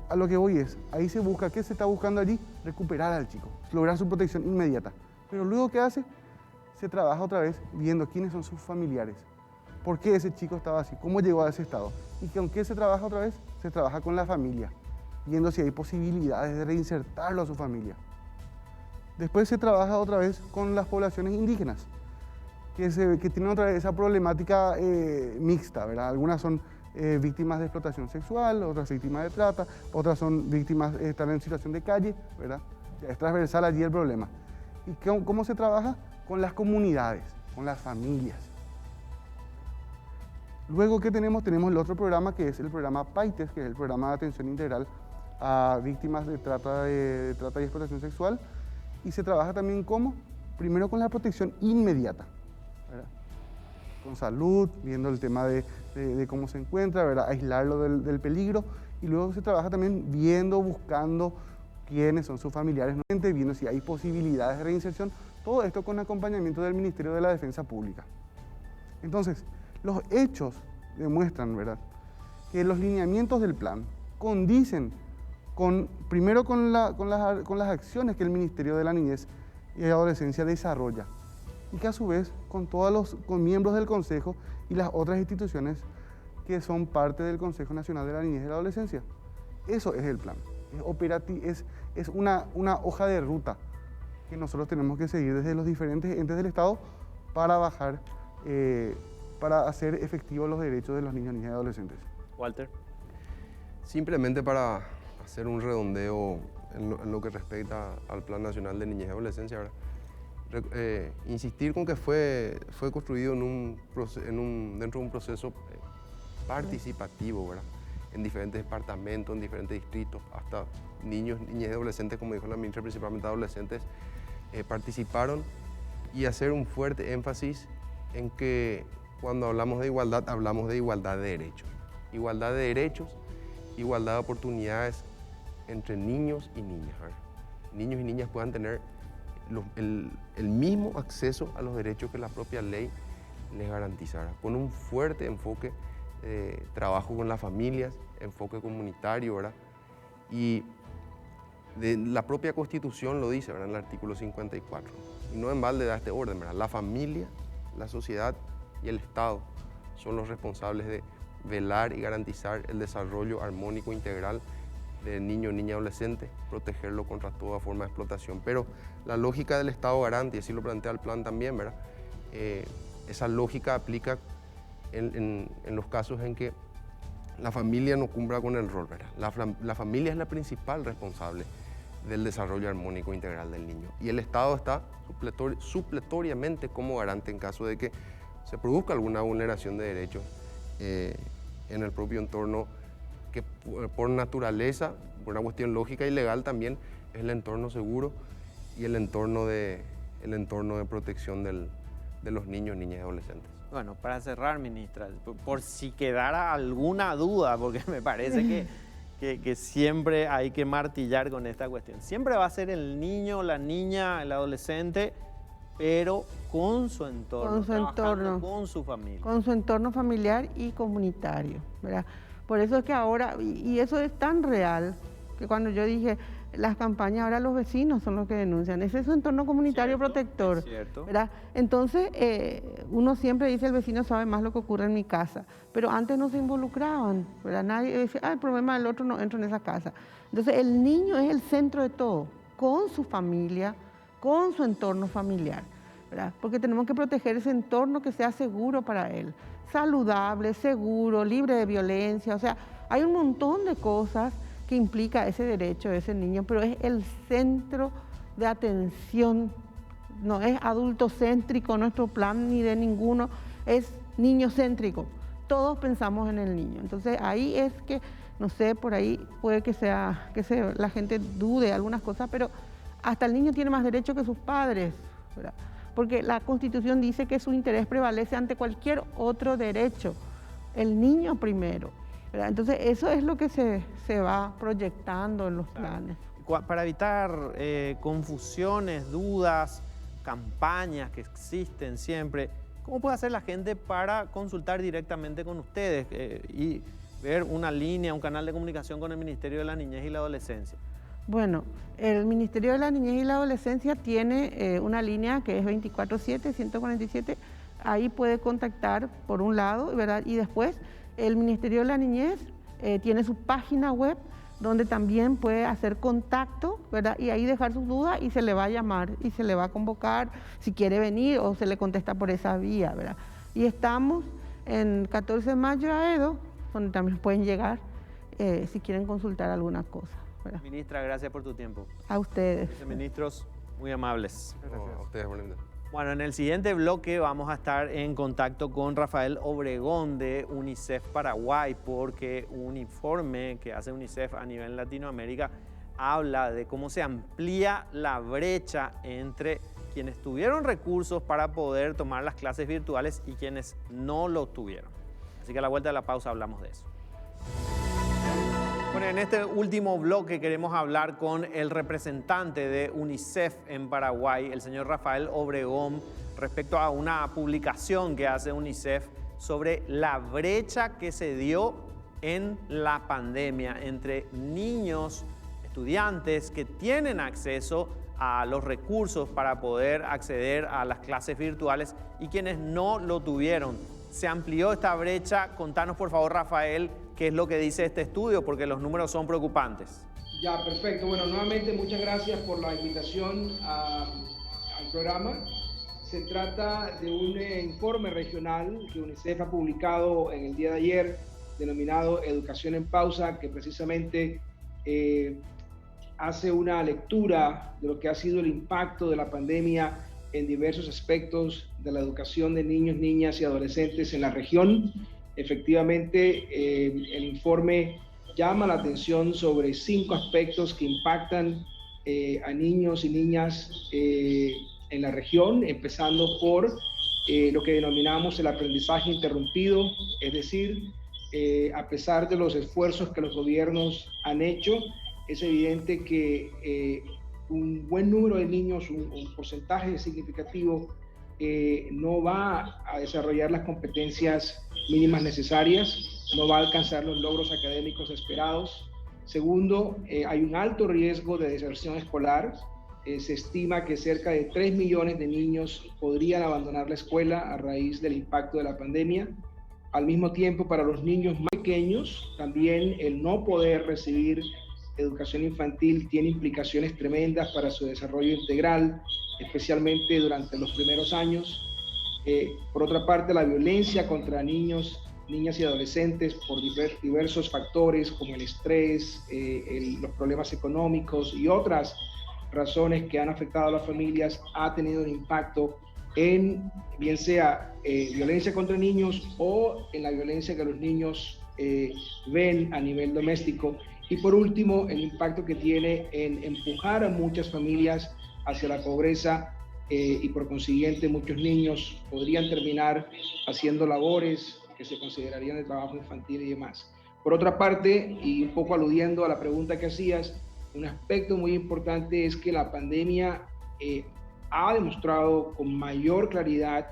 a lo que voy es, ahí se busca, ¿qué se está buscando allí? Recuperar al chico, lograr su protección inmediata. Pero luego, ¿qué hace? Se trabaja otra vez viendo quiénes son sus familiares, por qué ese chico estaba así, cómo llegó a ese estado. ¿Y con qué se trabaja otra vez? Se trabaja con la familia, viendo si hay posibilidades de reinsertarlo a su familia. Después se trabaja otra vez con las poblaciones indígenas, que tienen otra vez esa problemática mixta, ¿verdad? Algunas son víctimas de explotación sexual, otras víctimas de trata, otras son víctimas, están en situación de calle, ¿verdad? Es transversal allí el problema. ¿Y cómo se trabaja? Con las comunidades, con las familias. Luego, ¿qué tenemos? Tenemos el otro programa que es el programa PAITES, que es el programa de atención integral a víctimas de trata y explotación sexual. Y se trabaja también ¿cómo? Primero con la protección inmediata, ¿verdad? Con salud, viendo el tema de cómo se encuentra, ¿verdad? Aislarlo del peligro. Y luego se trabaja también buscando quiénes son sus familiares, viendo si hay posibilidades de reinserción. Todo esto con acompañamiento del Ministerio de la Defensa Pública. Entonces, los hechos demuestran, ¿verdad?, que los lineamientos del plan condicen primero con las acciones que el Ministerio de la Niñez y Adolescencia desarrolla, y que a su vez con miembros del Consejo y las otras instituciones que son parte del Consejo Nacional de la Niñez y la Adolescencia. Eso es el plan. Es una hoja de ruta que nosotros tenemos que seguir desde los diferentes entes del Estado para para hacer efectivos los derechos de los niños, niñas y adolescentes. Walter. Simplemente para hacer un redondeo en lo que respecta al Plan Nacional de Niñez y Adolescencia, ¿verdad? Insistir con que fue construido dentro de un proceso participativo, ¿verdad? En diferentes departamentos, en diferentes distritos, hasta niños, niñas y adolescentes, como dijo la ministra, principalmente adolescentes, participaron, y hacer un fuerte énfasis en que cuando hablamos de igualdad de derechos. Igualdad de derechos, igualdad de oportunidades entre niños y niñas, ¿verdad? Niños y niñas puedan tener el mismo acceso a los derechos que la propia ley les garantiza, ¿verdad? Con un fuerte enfoque de trabajo con las familias, enfoque comunitario, ¿verdad? Y la propia Constitución lo dice, ¿verdad? En el artículo 54. Y no en balde da este orden, ¿verdad? La familia, la sociedad y el Estado son los responsables de velar y garantizar el desarrollo armónico integral del niño, niña, adolescente, protegerlo contra toda forma de explotación. Pero la lógica del Estado garante, y así lo plantea el plan también, ¿verdad? Esa lógica aplica en los casos en que la familia no cumpla con el rol, ¿verdad? La familia es la principal responsable del desarrollo armónico integral del niño. Y el Estado está supletoriamente como garante en caso de que se produzca alguna vulneración de derechos en el propio entorno, que por naturaleza, por una cuestión lógica y legal también, es el entorno seguro y el entorno de protección de los niños, niñas y adolescentes. Bueno, para cerrar, ministra, por si quedara alguna duda, porque me parece que siempre hay que martillar con esta cuestión. Siempre va a ser el niño, la niña, el adolescente, pero con su entorno, con su familia. Con su entorno familiar y comunitario, ¿verdad? Por eso es que ahora, y eso es tan real, que cuando yo dije, las campañas, ahora los vecinos son los que denuncian. Ese es su entorno comunitario protector, ¿verdad? Entonces, uno siempre dice, el vecino sabe más lo que ocurre en mi casa, pero antes no se involucraban, ¿verdad? Nadie decía, el problema del otro no entra en esa casa. Entonces, el niño es el centro de todo, con su familia, con su entorno familiar, ¿verdad? Porque tenemos que proteger ese entorno que sea seguro para él, saludable, seguro, libre de violencia. O sea, hay un montón de cosas que implica ese derecho de ese niño, pero es el centro de atención, no es adultocéntrico nuestro plan ni de ninguno, es niñocéntrico. Todos pensamos en el niño. Entonces ahí es que, no sé, por ahí puede que la gente dude algunas cosas, pero hasta el niño tiene más derecho que sus padres, ¿verdad? Porque la Constitución dice que su interés prevalece ante cualquier otro derecho, el niño primero, ¿verdad? Entonces eso es lo que se va proyectando en los planes. Para evitar confusiones, dudas, campañas que existen siempre, ¿cómo puede hacer la gente para consultar directamente con ustedes y ver una línea, un canal de comunicación con el Ministerio de la Niñez y la Adolescencia? Bueno, el Ministerio de la Niñez y la Adolescencia tiene una línea que es 24/7-147, ahí puede contactar por un lado, ¿verdad? Y después el Ministerio de la Niñez tiene su página web donde también puede hacer contacto, ¿verdad? Y ahí dejar sus dudas y se le va a llamar y se le va a convocar si quiere venir o se le contesta por esa vía, ¿verdad? Y estamos en 14 de mayo a Edo, donde también pueden llegar si quieren consultar alguna cosa, ¿verdad? Ministra, gracias por tu tiempo. A ustedes. Viceministros, muy amables. A ustedes, buenas. Bueno, en el siguiente bloque vamos a estar en contacto con Rafael Obregón de UNICEF Paraguay, porque un informe que hace UNICEF a nivel Latinoamérica habla de cómo se amplía la brecha entre quienes tuvieron recursos para poder tomar las clases virtuales y quienes no lo tuvieron. Así que a la vuelta de la pausa hablamos de eso. Bueno, en este último bloque queremos hablar con el representante de UNICEF en Paraguay, el señor Rafael Obregón, respecto a una publicación que hace UNICEF sobre la brecha que se dio en la pandemia entre niños, estudiantes que tienen acceso a los recursos para poder acceder a las clases virtuales y quienes no lo tuvieron. Se amplió esta brecha. Contanos, por favor, Rafael, qué es lo que dice este estudio, porque los números son preocupantes. Ya, perfecto. Bueno, nuevamente muchas gracias por la invitación al programa. Se trata de un informe regional que UNICEF ha publicado en el día de ayer, denominado Educación en Pausa, que precisamente hace una lectura de lo que ha sido el impacto de la pandemia en diversos aspectos de la educación de niños, niñas y adolescentes en la región. Efectivamente, el informe llama la atención sobre 5 aspectos que impactan a niños y niñas en la región, empezando por lo que denominamos el aprendizaje interrumpido, es decir, a pesar de los esfuerzos que los gobiernos han hecho, es evidente que un buen número de niños, un porcentaje significativo, no va a desarrollar las competencias mínimas necesarias, no va a alcanzar los logros académicos esperados. Segundo, hay un alto riesgo de deserción escolar. Se estima que cerca de 3 millones de niños podrían abandonar la escuela a raíz del impacto de la pandemia. Al mismo tiempo, para los niños más pequeños, también el no poder recibir educación infantil tiene implicaciones tremendas para su desarrollo integral, especialmente durante los primeros años. Por otra parte, la violencia contra niños, niñas y adolescentes por diversos factores como el estrés, los problemas económicos y otras razones que han afectado a las familias ha tenido un impacto en, bien sea violencia contra niños o en la violencia que los niños ven a nivel doméstico. Y por último, el impacto que tiene en empujar a muchas familias hacia la pobreza y por consiguiente muchos niños podrían terminar haciendo labores que se considerarían de trabajo infantil y demás. Por otra parte, y un poco aludiendo a la pregunta que hacías, un aspecto muy importante es que la pandemia ha demostrado con mayor claridad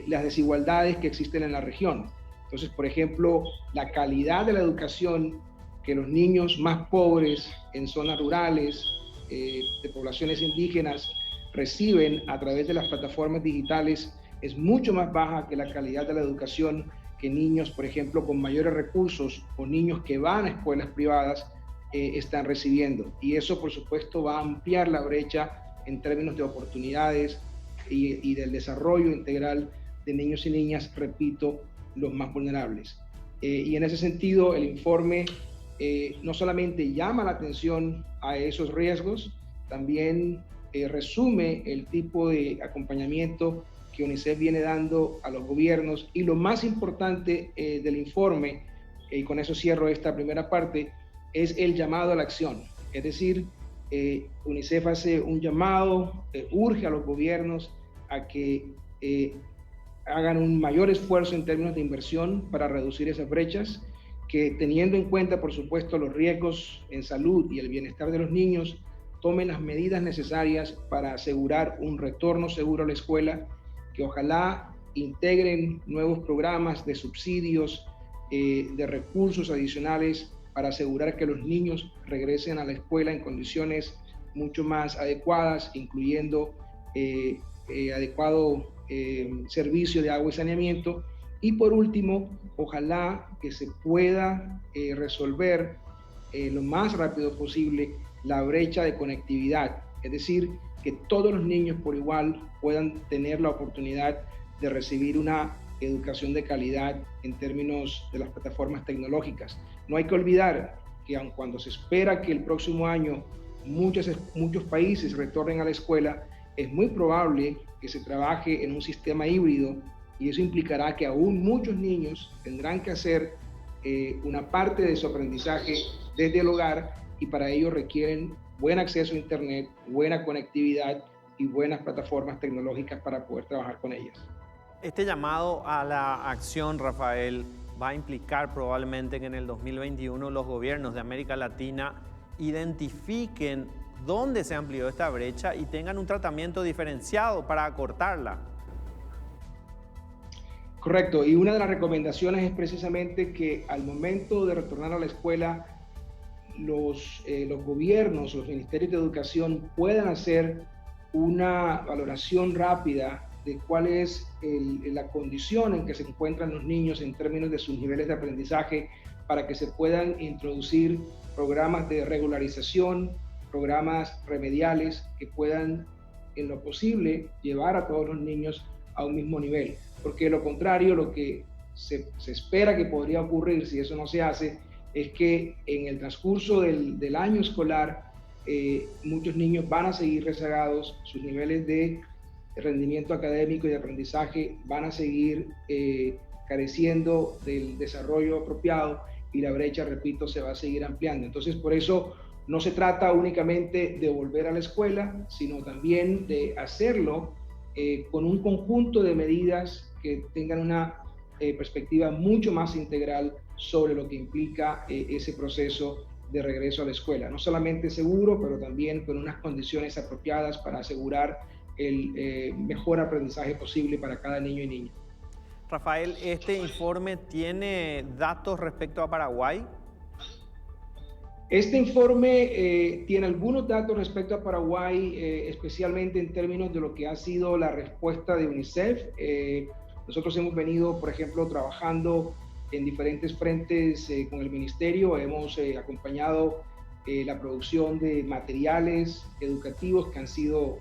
las desigualdades que existen en la región. Entonces, por ejemplo, la calidad de la educación que los niños más pobres en zonas rurales, de poblaciones indígenas, reciben a través de las plataformas digitales es mucho más baja que la calidad de la educación que niños, por ejemplo, con mayores recursos o niños que van a escuelas privadas están recibiendo. Y eso, por supuesto, va a ampliar la brecha en términos de oportunidades y del desarrollo integral de niños y niñas, repito, los más vulnerables. Y en ese sentido, el informe no solamente llama la atención a esos riesgos, también resume el tipo de acompañamiento que UNICEF viene dando a los gobiernos y lo más importante del informe, y con eso cierro esta primera parte, es el llamado a la acción. Es decir, UNICEF hace un llamado, urge a los gobiernos a que hagan un mayor esfuerzo en términos de inversión para reducir esas brechas, que teniendo en cuenta, por supuesto, los riesgos en salud y el bienestar de los niños, tomen las medidas necesarias para asegurar un retorno seguro a la escuela, que ojalá integren nuevos programas de subsidios, de recursos adicionales para asegurar que los niños regresen a la escuela en condiciones mucho más adecuadas, incluyendo adecuado servicio de agua y saneamiento. Y por último, ojalá que se pueda resolver lo más rápido posible la brecha de conectividad, es decir, que todos los niños por igual puedan tener la oportunidad de recibir una educación de calidad en términos de las plataformas tecnológicas. No hay que olvidar que aun cuando se espera que el próximo año muchos países retornen a la escuela, es muy probable que se trabaje en un sistema híbrido y eso implicará que aún muchos niños tendrán que hacer una parte de su aprendizaje desde el hogar y para ello requieren buen acceso a Internet, buena conectividad y buenas plataformas tecnológicas para poder trabajar con ellas. Este llamado a la acción, Rafael, va a implicar probablemente que en el 2021 los gobiernos de América Latina identifiquen dónde se amplió esta brecha y tengan un tratamiento diferenciado para acortarla. Correcto, y una de las recomendaciones es precisamente que al momento de retornar a la escuela, los gobiernos, los ministerios de educación puedan hacer una valoración rápida de cuál es la condición en que se encuentran los niños en términos de sus niveles de aprendizaje, para que se puedan introducir programas de regularización, programas remediales que puedan, en lo posible, llevar a todos los niños a un mismo nivel. Porque de lo contrario, lo que se espera que podría ocurrir si eso no se hace, es que en el transcurso del año escolar, muchos niños van a seguir rezagados, sus niveles de rendimiento académico y de aprendizaje van a seguir careciendo del desarrollo apropiado, y la brecha, repito, se va a seguir ampliando. Entonces, por eso no se trata únicamente de volver a la escuela, sino también de hacerlo con un conjunto de medidas que tengan una perspectiva mucho más integral sobre lo que implica ese proceso de regreso a la escuela. No solamente seguro, pero también con unas condiciones apropiadas para asegurar el mejor aprendizaje posible para cada niño y niña. Rafael, ¿este informe tiene datos respecto a Paraguay? Este informe tiene algunos datos respecto a Paraguay, especialmente en términos de lo que ha sido la respuesta de UNICEF. Nosotros hemos venido, por ejemplo, trabajando en diferentes frentes con el ministerio. Hemos acompañado la producción de materiales educativos que han sido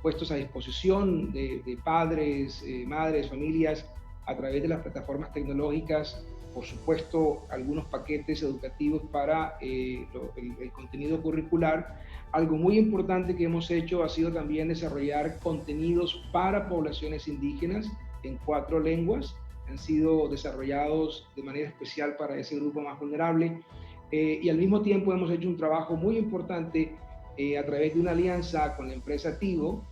puestos a disposición de padres, madres, familias, a través de las plataformas tecnológicas. Por supuesto, algunos paquetes educativos para el contenido curricular. Algo muy importante que hemos hecho ha sido también desarrollar contenidos para poblaciones indígenas en 4 lenguas. Han sido desarrollados de manera especial para ese grupo más vulnerable. Y al mismo tiempo hemos hecho un trabajo muy importante a través de una alianza con la empresa Tigo,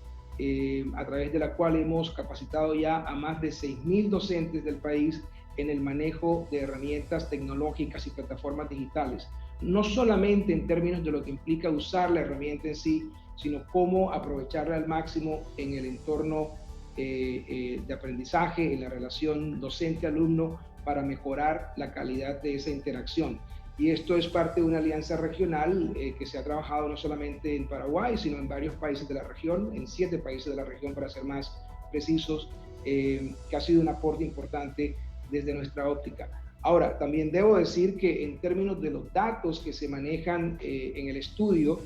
a través de la cual hemos capacitado ya a más de 6.000 docentes del país en el manejo de herramientas tecnológicas y plataformas digitales. No solamente en términos de lo que implica usar la herramienta en sí, sino cómo aprovecharla al máximo en el entorno de aprendizaje, en la relación docente-alumno, para mejorar la calidad de esa interacción. Y esto es parte de una alianza regional que se ha trabajado no solamente en Paraguay, sino en varios países de la región, en 7 países de la región para ser más precisos, que ha sido un aporte importante desde nuestra óptica. Ahora, también debo decir que en términos de los datos que se manejan en el estudio,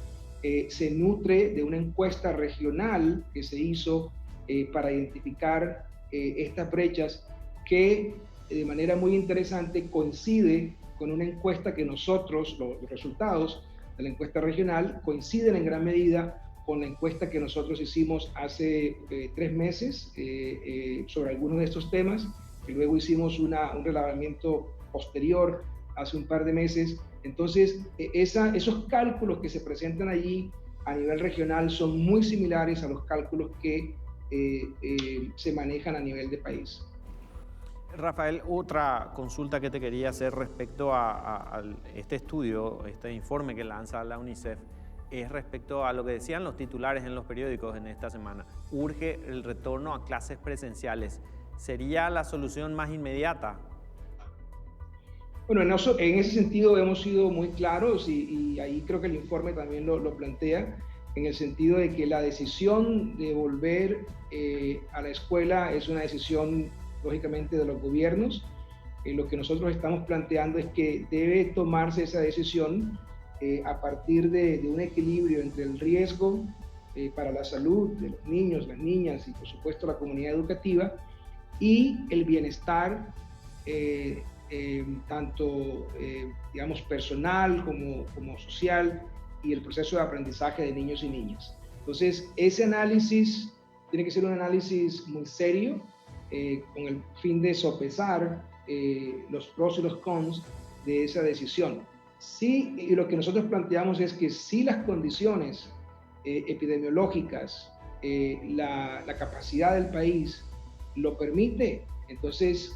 se nutre de una encuesta regional que se hizo para identificar estas brechas, que de manera muy interesante coincide con una encuesta que nosotros, los resultados de la encuesta regional, coinciden en gran medida con la encuesta que nosotros hicimos hace 3 meses sobre algunos de estos temas, y luego hicimos un relevamiento posterior hace un par de meses. Entonces, esos cálculos que se presentan allí a nivel regional son muy similares a los cálculos que se manejan a nivel de país. Rafael, otra consulta que te quería hacer respecto a este estudio, este informe que lanza la UNICEF, es respecto a lo que decían los titulares en los periódicos en esta semana. Urge el retorno a clases presenciales. ¿Sería la solución más inmediata? Bueno, en ese sentido hemos sido muy claros y ahí creo que el informe también lo plantea, en el sentido de que la decisión de volver a la escuela es una decisión, lógicamente, de los gobiernos. Lo que nosotros estamos planteando es que debe tomarse esa decisión a partir de un equilibrio entre el riesgo para la salud de los niños, las niñas y por supuesto la comunidad educativa, y el bienestar tanto digamos personal como social, y el proceso de aprendizaje de niños y niñas. Entonces, ese análisis tiene que ser un análisis muy serio, con el fin de sopesar los pros y los cons de esa decisión. Sí, y lo que nosotros planteamos es que si las condiciones epidemiológicas, la capacidad del país lo permite, entonces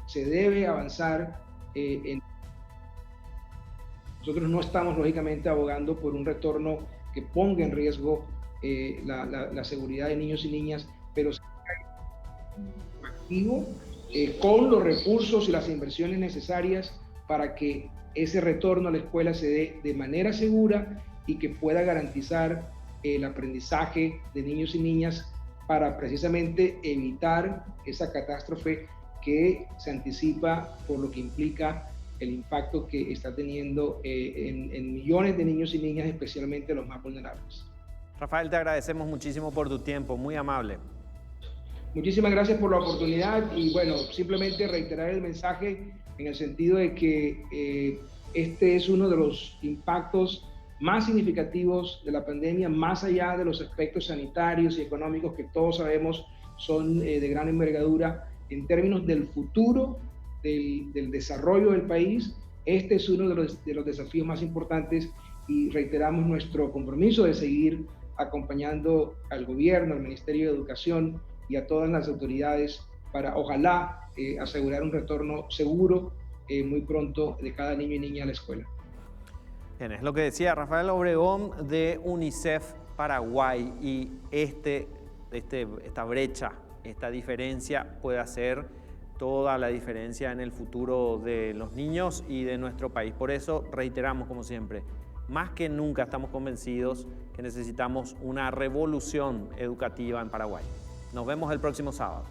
se debe avanzar en... Nosotros no estamos, lógicamente, abogando por un retorno que ponga en riesgo la seguridad de niños y niñas, pero efectivo, con los recursos y las inversiones necesarias para que ese retorno a la escuela se dé de manera segura y que pueda garantizar el aprendizaje de niños y niñas para precisamente evitar esa catástrofe que se anticipa por lo que implica el impacto que está teniendo en millones de niños y niñas, especialmente los más vulnerables. Rafael, te agradecemos muchísimo por tu tiempo, muy amable. Muchísimas gracias por la oportunidad y bueno, simplemente reiterar el mensaje en el sentido de que este es uno de los impactos más significativos de la pandemia, más allá de los aspectos sanitarios y económicos que todos sabemos son de gran envergadura en términos del futuro del desarrollo del país. Este es uno de los desafíos más importantes y reiteramos nuestro compromiso de seguir acompañando al gobierno, al Ministerio de Educación y a todas las autoridades para, ojalá, asegurar un retorno seguro muy pronto de cada niño y niña a la escuela. Bien, es lo que decía Rafael Obregón de UNICEF Paraguay, y esta brecha, esta diferencia puede hacer toda la diferencia en el futuro de los niños y de nuestro país. Por eso reiteramos, como siempre, más que nunca estamos convencidos que necesitamos una revolución educativa en Paraguay. Nos vemos el próximo sábado.